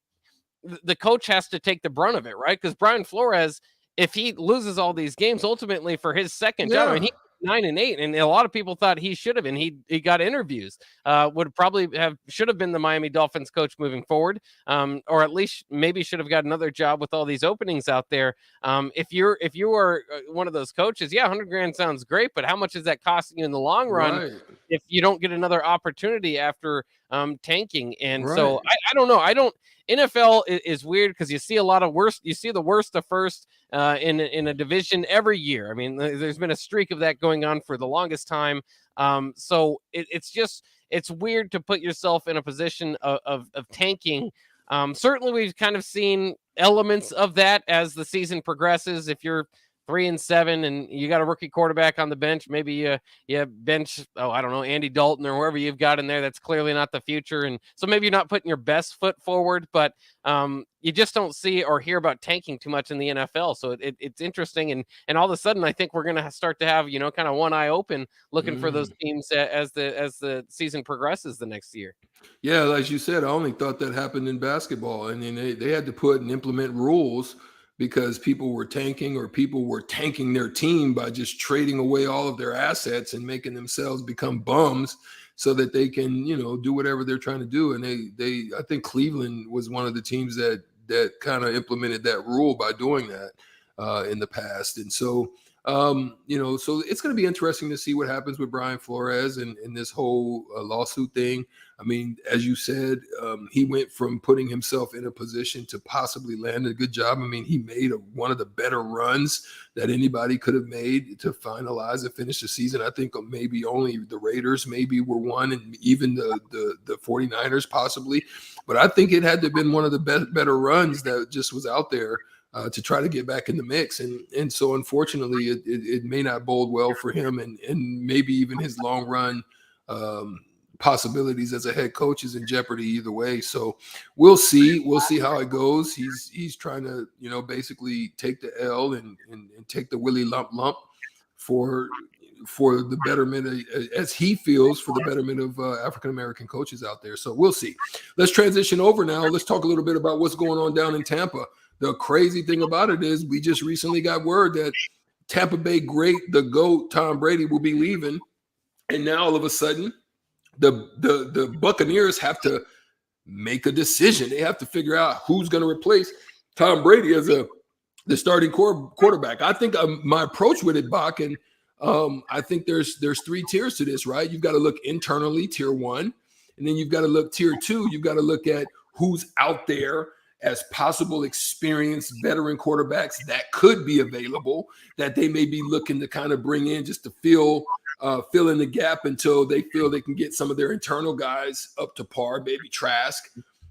the coach has to take the brunt of it, right? Because Brian Flores, if he loses all these games, ultimately for his second job, I mean, he 9-8, and a lot of people thought he should have, and he got interviews. Should have been the Miami Dolphins coach moving forward, or at least maybe should have got another job with all these openings out there. If you are one of those coaches, $100,000 sounds great, but how much is that costing you in the long run if you don't get another opportunity after tanking? And so I don't know. NFL is weird because you see a lot of worst. You see the worst of first in a division every year. I mean, there's been a streak of that going on for the longest time. So it's weird to put yourself in a position of tanking. Certainly, we've kind of seen elements of that as the season progresses. If you're 3-7 and you got a rookie quarterback on the bench, maybe you bench, Andy Dalton or whoever you've got in there. That's clearly not the future. And so maybe you're not putting your best foot forward, but you just don't see or hear about tanking too much in the NFL. So it's interesting. And all of a sudden, I think we're going to start to have, kind of one eye open looking for those teams as the season progresses the next year.
Yeah, as you said, I only thought that happened in basketball. I mean, they had to put and implement rules because people were tanking, or people were tanking their team by just trading away all of their assets and making themselves become bums so that they can, do whatever they're trying to do. And I think Cleveland was one of the teams that kind of implemented that rule by doing that in the past. And so, so it's going to be interesting to see what happens with Brian Flores and this whole lawsuit thing. I mean, as you said, he went from putting himself in a position to possibly land a good job. I mean, he made one of the better runs that anybody could have made to finalize and finish the season. I think maybe only the Raiders maybe were one, and even the 49ers possibly. But I think it had to have been one of the better runs that just was out there to try to get back in the mix. And so unfortunately, it may not bode well for him, and maybe even his long run possibilities as a head coach is in jeopardy either way. So we'll see how it goes. He's trying to, basically take the L and take the Willie lump for the betterment, as he feels, for the betterment of African-American coaches out there. So we'll see. Let's transition over now. Let's talk a little bit about what's going on down in Tampa. The crazy thing about it is we just recently got word that Tampa Bay great, the GOAT, Tom Brady, will be leaving. And now all of a sudden, the Buccaneers have to make a decision. They have to figure out who's going to replace Tom Brady as the starting quarterback. I think my approach with it, Bach, and I think there's 3 tiers to this, right? You've got to look internally, tier 1, and then you've got to look tier 2. You've got to look at who's out there as possible experienced veteran quarterbacks that could be available, that they may be looking to kind of bring in just to fill fill in the gap until they feel they can get some of their internal guys up to par, maybe Trask.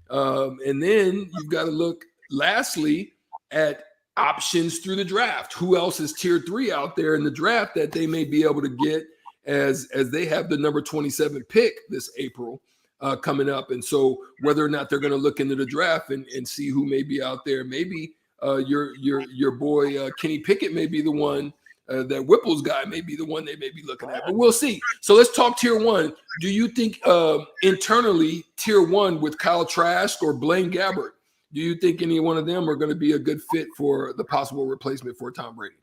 And then you've got to look, lastly, at options through the draft. Who else is tier 3 out there in the draft that they may be able to get as they have the number 27 pick this April coming up. And so whether or not they're going to look into the draft and see who may be out there, maybe your boy Kenny Pickett may be the one. That Whipple's guy may be the one they may be looking at, but we'll see. So let's talk tier 1. Do you think internally tier 1 with Kyle Trask or Blaine Gabbert, do you think any one of them are going to be a good fit for the possible replacement for Tom Brady?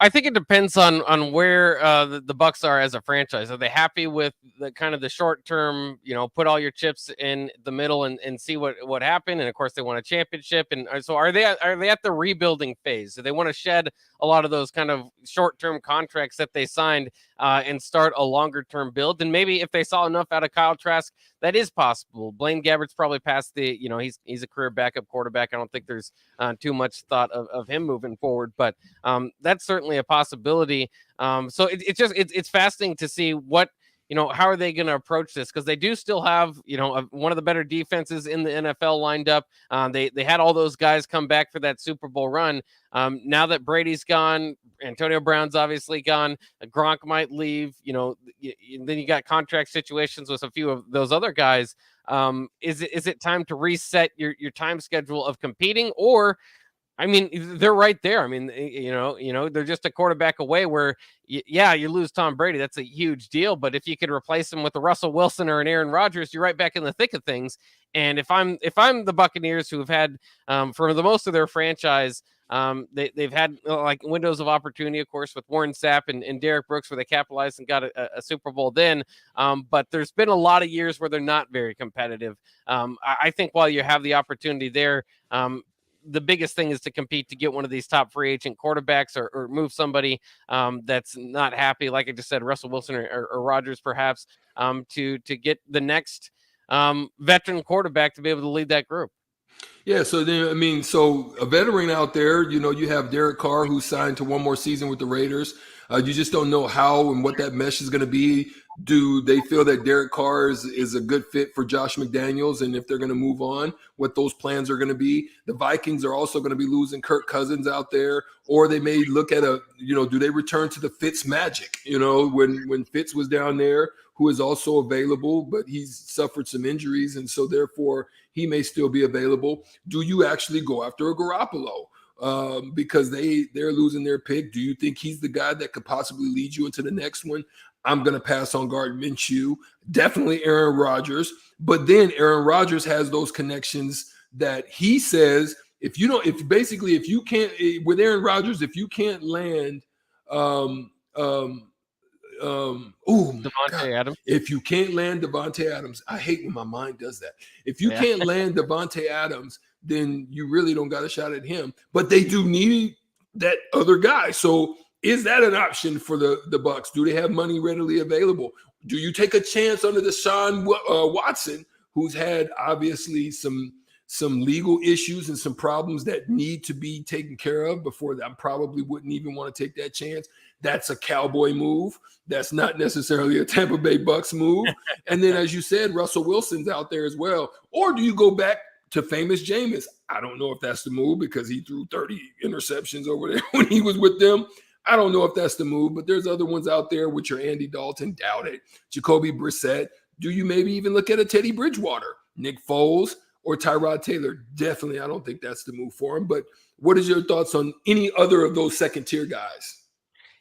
I think it depends on where the Bucs are as a franchise. Are they happy with the kind of the short term, put all your chips in the middle and see what happened? And of course, they want a championship. And so are they at the rebuilding phase? Do they want to shed a lot of those kind of short term contracts that they signed and start a longer term build? And maybe if they saw enough out of Kyle Trask, that is possible. Blaine Gabbert's probably past the, he's a career backup quarterback. I don't think there's too much thought of him moving forward, but that's certainly a possibility. So it's fascinating to see what, how are they going to approach this? Because they do still have, one of the better defenses in the NFL lined up. They had all those guys come back for that Super Bowl run. Now that Brady's gone, Antonio Brown's obviously gone, Gronk might leave, then you got contract situations with a few of those other guys. Is it time to reset your time schedule of competing? Or, I mean, they're right there. I mean, they're just a quarterback away where, you lose Tom Brady. That's a huge deal. But if you could replace him with a Russell Wilson or an Aaron Rodgers, you're right back in the thick of things. And if I'm the Buccaneers, who have had, for the most of their franchise, they've had like windows of opportunity, of course, with Warren Sapp and Derek Brooks, where they capitalized and got a Super Bowl then. But there's been a lot of years where they're not very competitive. I think while you have the opportunity there, the biggest thing is to compete to get one of these top free agent quarterbacks or move somebody that's not happy, like I just said, Russell Wilson or Rodgers, perhaps, to get the next veteran quarterback to be able to lead that group.
Yeah, so then, so a veteran out there, you have Derek Carr, who's signed to one more season with the Raiders. You just don't know how and what that mesh is going to be. Do they feel that Derek Carr is a good fit for Josh McDaniels? And if they're going to move on, what those plans are going to be? The Vikings are also going to be losing Kirk Cousins out there, or they may look at do they return to the Fitz magic? When Fitz was down there, who is also available, but he's suffered some injuries, and so therefore he may still be available. Do you actually go after a Garoppolo? Because they're losing their pick. Do you think he's the guy that could possibly lead you into the next one? I'm going to pass on Gardner Minshew, definitely Aaron Rodgers. But then Aaron Rodgers has those connections that he says, if you can't with Aaron Rodgers, if you can't land,
Devontae Adams.
If you can't land Devontae Adams, I hate when my mind does that. If you can't land Devontae Adams, then you really don't got a shot at him. But they do need that other guy. So is that an option for the Bucs? Do they have money readily available? Do you take a chance under Deshaun Watson, who's had obviously some legal issues and some problems that need to be taken care of before I probably wouldn't even want to take that chance? That's a Cowboy move. That's not necessarily a Tampa Bay Bucs move. And then, as you said, Russell Wilson's out there as well. Or do you go back to famous Jameis? I don't know if that's the move because he threw 30 interceptions over there when he was with them. I don't know if that's the move, but there's other ones out there, which are Andy Dalton, doubt it, Jacoby Brissett. Do you maybe even look at a Teddy Bridgewater, Nick Foles, or Tyrod Taylor? Definitely, I don't think that's the move for him. But what is your thoughts on any other of those second-tier guys?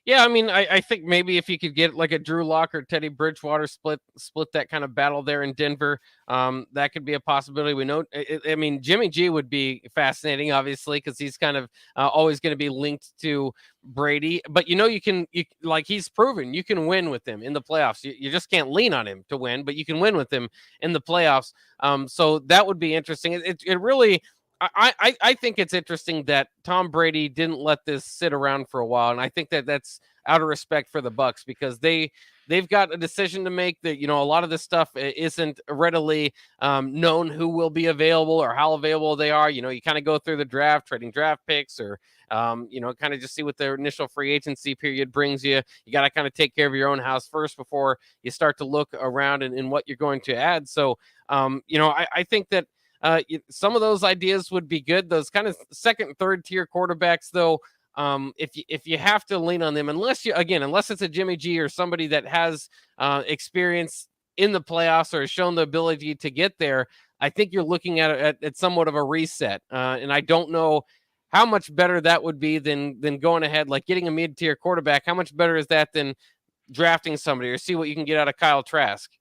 Yeah, I mean, I think maybe if you could get like a Drew Lock or Teddy Bridgewater split that kind of battle there in Denver, that could be a possibility. We know, Jimmy G would be fascinating, obviously, because he's kind of always going to be linked to Brady. But he's proven you can win with him in the playoffs. You just can't lean on him to win, but you can win with him in the playoffs. So that would be interesting. It really I think it's interesting that Tom Brady didn't let this sit around for a while, and I think that that's out of respect for the Bucs, because they've got a decision to make. That, you know, a lot of this stuff isn't readily known who will be available or how available they are. You know, you kind of go through the draft, trading draft picks, or you know, kind of just see what the initial free agency period brings you. You got to kind of take care of your own house first before you start to look around in what you're going to add. So you know, I think that some of those ideas would be good. Those kind of second and third tier quarterbacks, though, if you have to lean on them, unless it's a Jimmy G or somebody that has experience in the playoffs or has shown the ability to get there, I think you're looking at somewhat of a reset. And I don't know how much better that would be than going ahead, like getting a mid-tier quarterback. How much better is that than drafting somebody, or see what you can get out of Kyle Trask?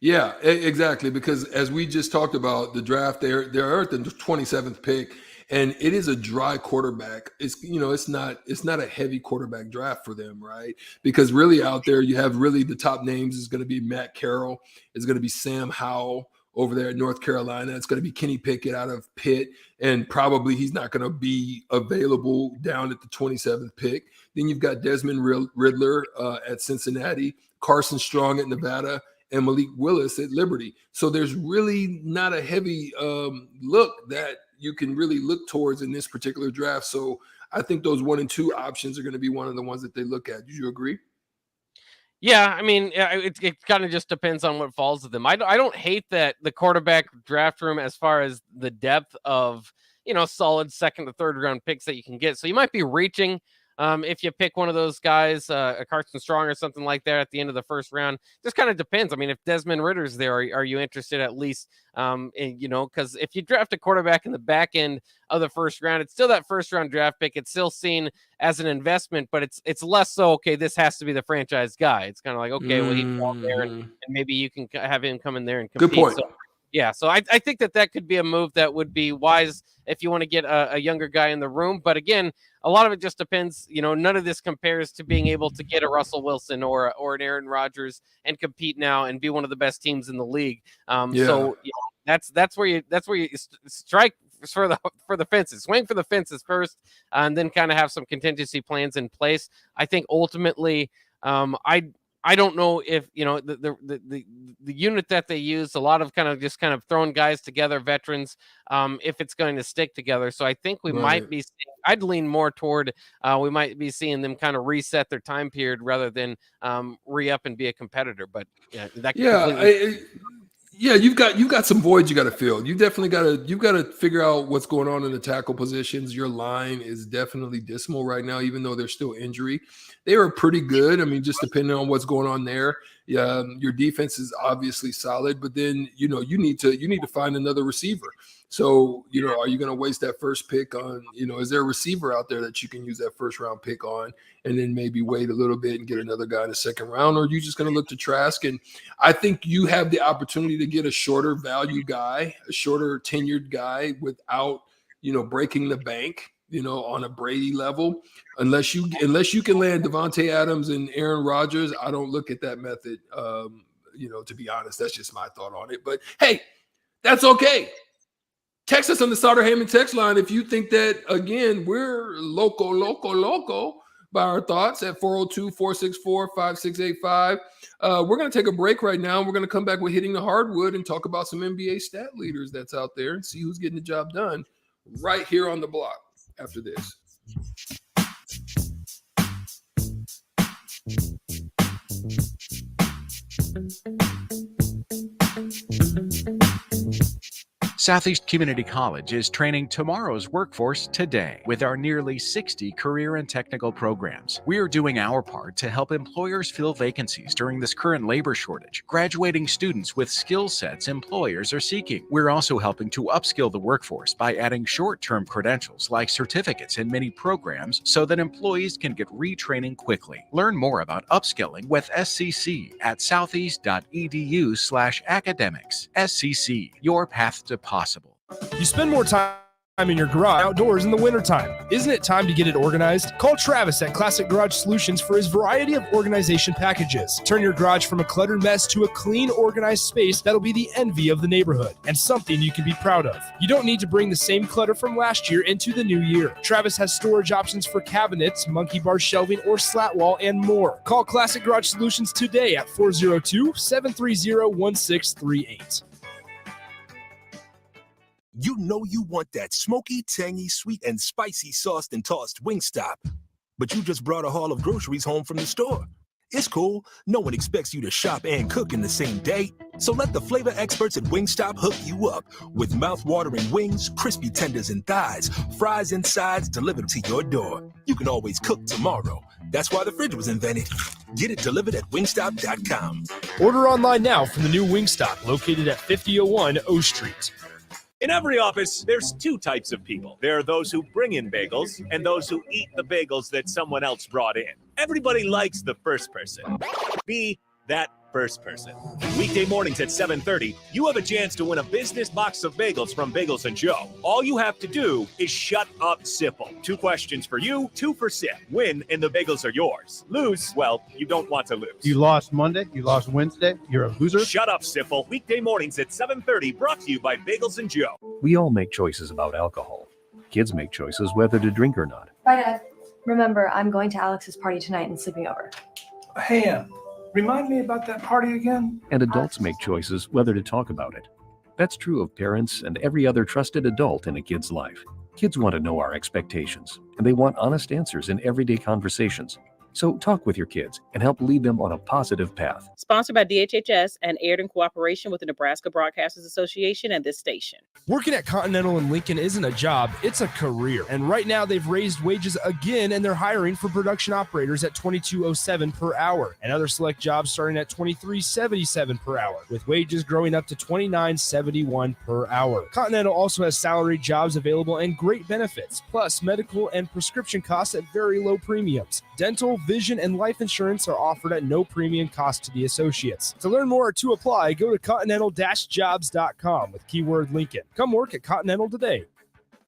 Yeah, exactly. Because as we just talked about the draft, they're at the 27th pick, and it is a dry quarterback. It's, you know, it's not a heavy quarterback draft for them, right? Because really out there you have really the top names is going to be Matt Carroll, it's going to be Sam Howell over there at North Carolina, it's going to be Kenny Pickett out of Pitt, and probably he's not going to be available down at the 27th pick. Then you've got Desmond Riddler at Cincinnati, Carson Strong at Nevada, and Malik Willis at Liberty. So there's really not a heavy look that you can really look towards in this particular draft. So I think those 1 and 2 options are going to be one of the ones that they look at. Do you agree?
Yeah, I mean, it kind of just depends on what falls to them. I don't hate that the quarterback draft room as far as the depth of, you know, solid second to third round picks that you can get. So you might be reaching if you pick one of those guys, a Carson Strong or something like that at the end of the first round. Just kind of depends. I mean, if Desmond Ritter's there, are you interested at least? You know, because if you draft a quarterback in the back end of the first round, it's still that first round draft pick. It's still seen as an investment, but it's less so, okay, this has to be the franchise guy. It's kind of like, okay, well, he's out there, and maybe you can have him come in there and compete.
Good point.
So, yeah, so I think that could be a move that would be wise if you want to get a younger guy in the room. But again, a lot of it just depends. You know, none of this compares to being able to get a Russell Wilson or an Aaron Rodgers and compete now and be one of the best teams in the league. So you know, that's where you strike for the fences, swing for the fences first, and then kind of have some contingency plans in place. I think ultimately, I don't know if, you know, the unit that they use, a lot of kind of throwing guys together, veterans, if it's going to stick together. So I think we might be seeing, I'd lean more toward we might be seeing them kind of reset their time period rather than re-up and be a competitor. But
you've got some voids you got to fill. You've got to figure out what's going on in the tackle positions. Your line is definitely dismal right now, even though there's still injury. They were pretty good. I mean, just depending on what's going on there. Your defense is obviously solid, but then, you know, you need to find another receiver. So, you know, are you going to waste that first pick on, you know, is there a receiver out there that you can use that first round pick on, and then maybe wait a little bit and get another guy in the second round? Or are you just going to look to Trask? And I think you have the opportunity to get a shorter value guy, a shorter tenured guy without, you know, breaking the bank, you know, on a Brady level. Unless you can land Devontae Adams and Aaron Rodgers, I don't look at that method. You know, to be honest, that's just my thought on it. But hey, that's okay. Text us on the Sauter Heyman text line if you think that, again, we're loco by our thoughts at 402-464-5685. We're going to take a break right now. We're going to come back with Hitting the Hardwood and talk about some NBA stat leaders that's out there and see who's getting the job done right here on the block after this.
Southeast Community College is training tomorrow's workforce today with our nearly 60 career and technical programs. We are doing our part to help employers fill vacancies during this current labor shortage, graduating students with skill sets employers are seeking. We're also helping to upskill the workforce by adding short-term credentials like certificates in many programs so that employees can get retraining quickly. Learn more about upskilling with SCC at southeast.edu/academics. SCC, your path to possible.
You spend more time in your garage outdoors in the wintertime. Isn't it time to get it organized? Call Travis at Classic Garage Solutions for his variety of organization packages. Turn your garage from a cluttered mess to a clean, organized space that'll be the envy of the neighborhood and something you can be proud of. You don't need to bring the same clutter from last year into the new year. Travis has storage options for cabinets, monkey bar shelving, or slat wall, and more. Call Classic Garage Solutions today at 402-730-1638.
You know you want that smoky, tangy, sweet, and spicy sauced and tossed Wingstop. But you just brought a haul of groceries home from the store. It's cool. No one expects you to shop and cook in the same day. So let the flavor experts at Wingstop hook you up with mouth-watering wings, crispy tenders and thighs, fries and sides delivered to your door. You can always cook tomorrow. That's why the fridge was invented. Get it delivered at wingstop.com.
Order online now from the new Wingstop located at 5001 O Street.
In every office, there's two types of people. There are those who bring in bagels and those who eat the bagels that someone else brought in. Everybody likes the first person. Be that first person. Weekday mornings at 7:30, you have a chance to win a business box of bagels from Bagels & Joe. All you have to do is shut up Sipple. 2 questions for you, 2 for Sip. Win and the bagels are yours. Lose, well, you don't want to lose.
You lost Monday, you lost Wednesday, you're a loser.
Shut up Sipple. Weekday mornings at 7:30, brought to you by Bagels & Joe.
We all make choices about alcohol. Kids make choices whether to drink or not.
Bye, Dad. Remember, I'm going to Alex's party tonight and sleeping over.
Hey, remind me about that party again?
And adults make choices whether to talk about it. That's true of parents and every other trusted adult in a kid's life. Kids want to know our expectations, and they want honest answers in everyday conversations. So talk with your kids and help lead them on a positive path.
Sponsored by DHHS and aired in cooperation with the Nebraska Broadcasters Association and this station.
Working at Continental in Lincoln isn't a job, it's a career. And right now they've raised wages again and they're hiring for production operators at $22.07 per hour and other select jobs starting at $23.77 per hour, with wages growing up to $29.71 per hour. Continental also has salaried jobs available and great benefits, plus medical and prescription costs at very low premiums. Dental, vision, and life insurance are offered at no premium cost to the associates. To learn more or to apply, go to continental-jobs.com with keyword Lincoln. Come work at Continental today.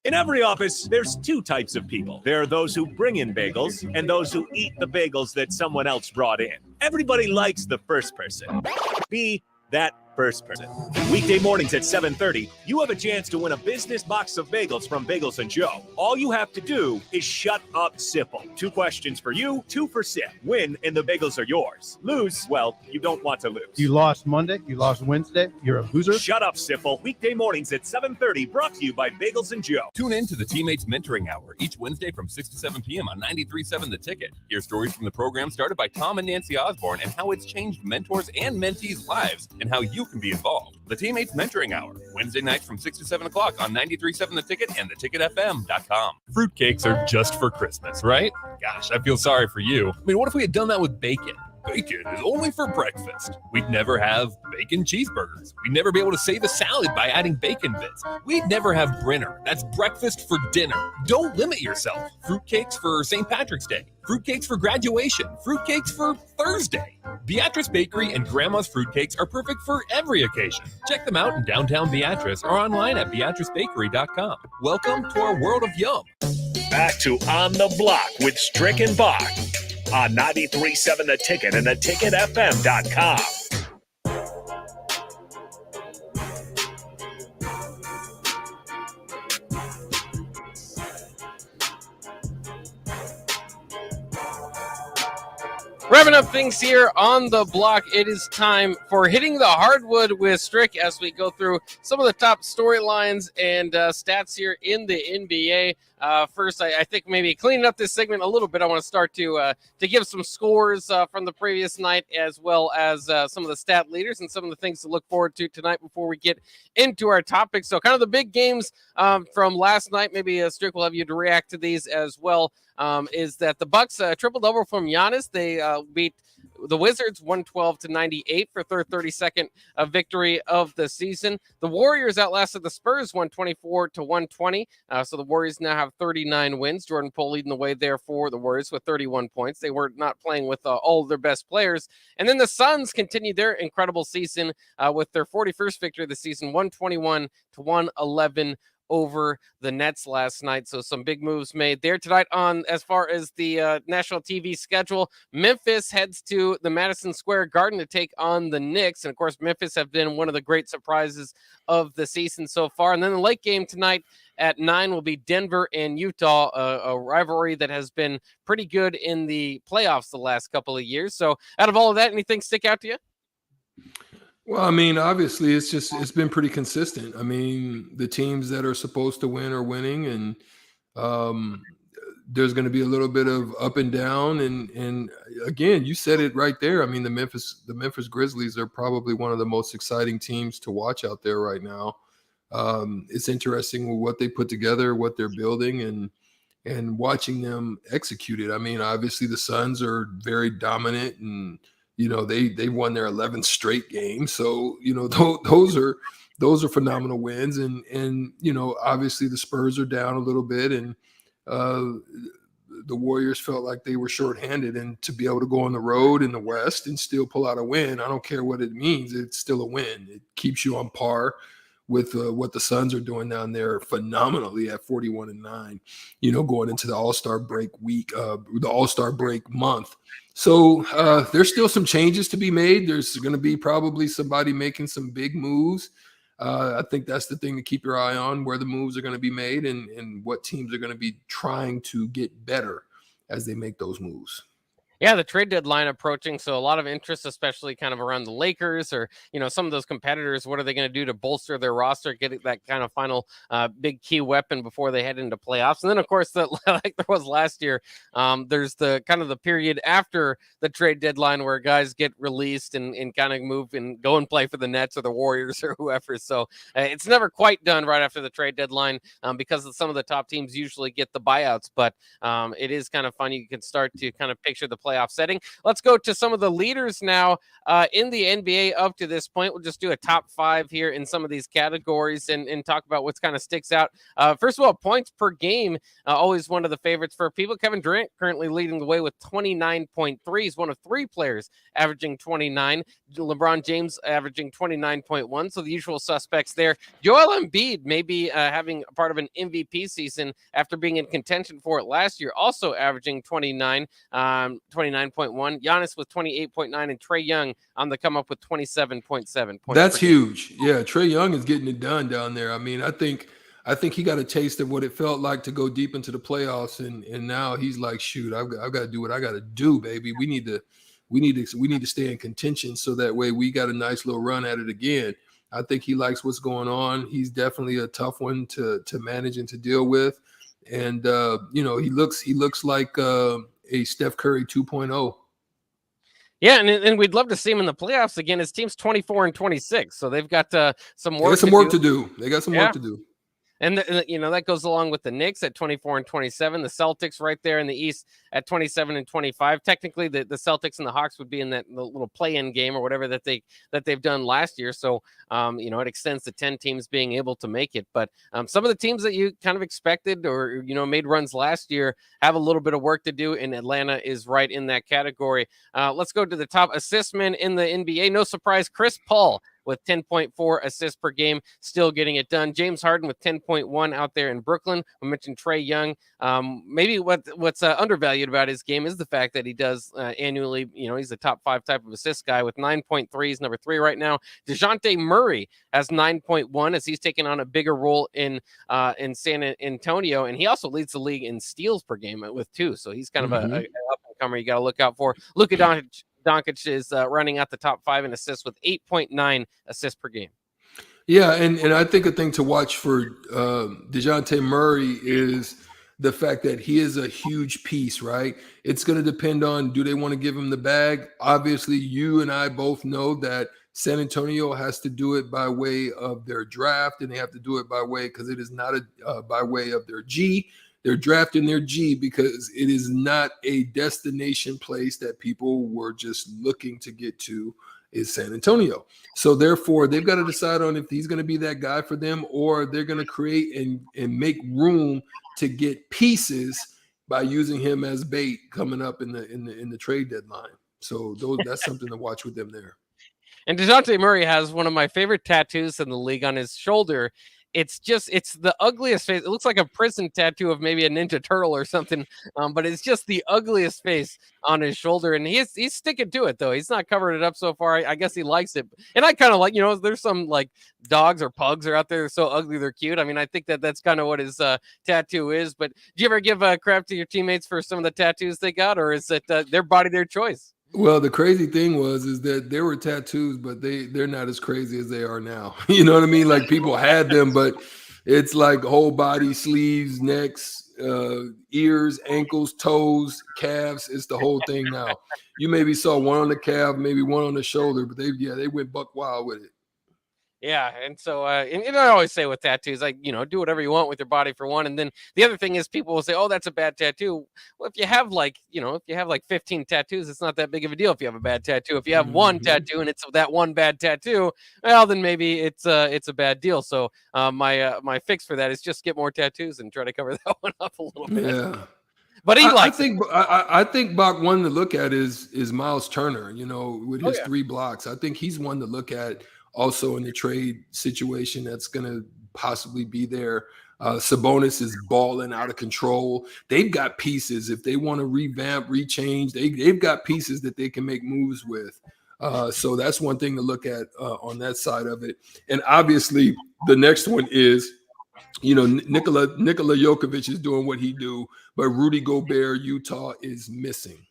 In every office, there's two types of people. There are those who bring in bagels and those who eat the bagels that someone else brought in. Everybody likes the first person. Be that first person. Weekday mornings at 7:30, you have a chance to win a business box of bagels from Bagels & Joe. All you have to do is shut up Sipple. 2 questions for you, 2 for Sip. Win and the bagels are yours. Lose, well, you don't want to lose.
You lost Monday, you lost Wednesday, you're a loser.
Shut up Sipple. Weekday mornings at 7:30, brought to you by Bagels & Joe.
Tune in to the Teammates Mentoring Hour each Wednesday from 6 to 7 p.m. on 93.7 The Ticket. Hear stories from the program started by Tom and Nancy Osborne and how it's changed mentors and mentees' lives and how you can be involved. The Teammates Mentoring Hour, Wednesday nights from 6 to 7 o'clock on 93.7 The Ticket and theticketfm.com. Fruitcakes are just for Christmas, right? Gosh, I feel sorry for you. I mean, what if we had done that with bacon? Bacon is only for breakfast. We'd never have bacon cheeseburgers. We'd never be able to save a salad by adding bacon bits. We'd never have Brinner. That's breakfast for dinner. Don't limit yourself. Fruitcakes for St. Patrick's Day. Fruitcakes for graduation. Fruitcakes for Thursday. Beatrice Bakery and Grandma's Fruitcakes are perfect for every occasion. Check them out in downtown Beatrice or online at beatricebakery.com. Welcome to our world of yum.
Back to On the Block with Strick and Bach on 93.7 The Ticket and theticketfm.com.
Wrapping up things here on the block, it is time for Hitting the Hardwood with Strick as we go through some of the top storylines and stats here in the NBA. First, I think maybe cleaning up this segment a little bit, I want to start to give some scores from the previous night, as well as some of the stat leaders and some of the things to look forward to tonight before we get into our topics. So kind of the big games from last night, maybe Strick will have you to react to these as well, is that the Bucks triple-double from Giannis. They beat the Wizards 112-98 for their 32nd victory of the season. The Warriors outlasted the Spurs 124-120. So the Warriors now have 39 wins. Jordan Poole leading the way there for the Warriors with 31 points. They were not playing with all of their best players. And then the Suns continued their incredible season with their 41st victory of the season, 121-111 over the Nets last night. So some big moves made there tonight. On as far as the national TV schedule, Memphis heads to the Madison Square Garden to take on the Knicks. And of course, Memphis have been one of the great surprises of the season so far. And then the late game tonight at 9 will be Denver and Utah, a rivalry that has been pretty good in the playoffs the last couple of years. So out of all of that, anything stick out to you?
Well, I mean, obviously, it's been pretty consistent. I mean, the teams that are supposed to win are winning, and there's going to be a little bit of up and down. And again, you said it right there. I mean, the Memphis Grizzlies are probably one of the most exciting teams to watch out there right now. It's interesting with what they put together, what they're building, and watching them execute it. I mean, obviously, the Suns are very dominant, and they won their 11th straight game. So, those are phenomenal wins. And obviously the Spurs are down a little bit, and the Warriors felt like they were shorthanded, and to be able to go on the road in the West and still pull out a win, I don't care what it means. It's still a win. It keeps you on par with what the Suns are doing down there phenomenally at 41-9, going into the All-Star break week, the All-Star break month. So there's still some changes to be made. There's going to be probably somebody making some big moves. I think that's the thing to keep your eye on, where the moves are going to be made and what teams are going to be trying to get better as they make those moves.
Yeah, the trade deadline approaching, so a lot of interest, especially kind of around the Lakers or, some of those competitors. What are they going to do to bolster their roster, get that kind of final big key weapon before they head into playoffs? And then, of course, like there was last year, there's the kind of the period after the trade deadline where guys get released and kind of move and go and play for the Nets or the Warriors or whoever. So it's never quite done right after the trade deadline because some of the top teams usually get the buyouts. But it is kind of fun. You can start to kind of picture the playoff setting. Let's go to some of the leaders now in the NBA up to this point. We'll just do a top 5 here in some of these categories and talk about what's kind of sticks out. First of all, points per game, always one of the favorites for people. Kevin Durant currently leading the way with 29.3. He's one of 3 players averaging 29. LeBron James averaging 29.1. So the usual suspects there. Joel Embiid maybe having a part of an MVP season after being in contention for it last year, also averaging 29.1. Giannis with 28.9, and Trae Young on the come up with 27.7.
That's huge. Yeah, Trae Young is getting it done down there. I mean, I think he got a taste of what it felt like to go deep into the playoffs, and now he's like, shoot, I've got to do what I got to do, baby. We need to stay in contention, so that way we got a nice little run at it again. I think he likes what's going on. He's definitely a tough one to manage and to deal with, and he looks like a Steph Curry 2.0.
Yeah, and we'd love to see him in the playoffs again. His team's 24-26, so they've got some work.
To do. They got some work to do.
And that goes along with the Knicks at 24-27, the Celtics right there in the East at 27-25. Technically, the Celtics and the Hawks would be in that little play-in game or whatever that they've done last year. So it extends to 10 teams being able to make it. But some of the teams that you kind of expected or made runs last year have a little bit of work to do, and Atlanta is right in that category. Let's go to the top assist man in the NBA. No surprise, Chris Paul with 10.4 assists per game, still getting it done. James Harden with 10.1 out there in Brooklyn. We mentioned Trae Young. Maybe what's undervalued about his game is the fact that he does annually, he's a top 5 type of assist guy with 9.3. He's number 3 right now. DeJounte Murray has 9.1 as he's taking on a bigger role in San Antonio, and he also leads the league in steals per game with 2. So he's kind of an up-and-comer you got to look out for. Luka Doncic is running out the top 5 in assists with 8.9 assists per game.
Yeah, and I think a thing to watch for DeJounte Murray is the fact that he is a huge piece, right? It's going to depend on, do they want to give him the bag? Obviously, you and I both know that San Antonio has to do it by way of their draft, and they have to do it by way, because it is not by way of their G. They're drafting their G because it is not a destination place that people were just looking to get to, is San Antonio. So therefore, they've got to decide on if he's going to be that guy for them, or they're going to create and make room to get pieces by using him as bait coming up in the trade deadline. So that's something to watch with them there.
And DeJounte Murray has one of my favorite tattoos in the league on his shoulder. it's the ugliest face. It looks like a prison tattoo of maybe a Ninja Turtle or something. But it's just the ugliest face on his shoulder, and he's sticking to it though. He's not covering it up so far. I guess he likes it, and I kind of like, there's some like dogs or pugs are out there. They're so ugly they're cute. I mean, I think that's kind of what his tattoo is. But do you ever give crap to your teammates for some of the tattoos they got, or is it their body, their choice?
Well, the crazy thing is that there were tattoos, but they're not as crazy as they are now. You know what I mean? Like people had them, but it's like whole body, sleeves, necks, ears, ankles, toes, calves. It's the whole thing now. You maybe saw one on the calf, maybe one on the shoulder, but they went buck wild with it.
Yeah, and so and I always say with tattoos, like, do whatever you want with your body for one, and then the other thing is people will say, "Oh, that's a bad tattoo." Well, if you have like 15 tattoos, it's not that big of a deal if you have a bad tattoo. If you have one tattoo and it's that one bad tattoo, well, then maybe it's a bad deal. So my fix for that is just get more tattoos and try to cover that one up a little bit.
Yeah.
But
I think Bach one to look at is Miles Turner, with his 3 blocks. I think he's one to look at also in the trade situation that's going to possibly be there. Sabonis is balling out of control. They've got pieces. If they want to revamp, rechange, they've got pieces that they can make moves with. So that's one thing to look at on that side of it. And obviously the next one is, Nikola Jokic is doing what he do, but Rudy Gobert, Utah is missing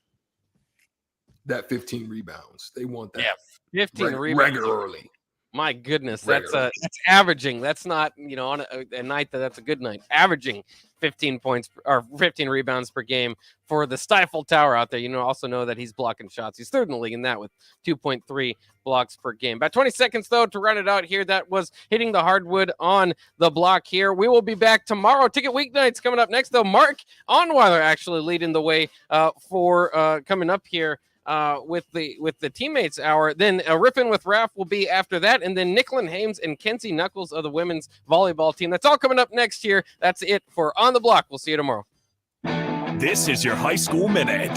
that 15 rebounds. They want that.
Yeah, 15 rebounds
regularly.
My goodness, that's averaging. That's not, on a night that's a good night. Averaging 15 points or 15 rebounds per game for the Stifle Tower out there. Also know that he's blocking shots. He's third in the league in that with 2.3 blocks per game. About 20 seconds, though, to run it out here. That was hitting the hardwood on the block here. We will be back tomorrow. Ticket Weeknights coming up next, though. Mark Onweiler actually leading the way for coming up here. With the teammates hour. Then Rippin' with Raph will be after that, and then Nicklin Hames and Kenzie Knuckles of the women's volleyball team. That's all coming up next year. That's it for On the Block. We'll see you tomorrow.
This is your High School Minute.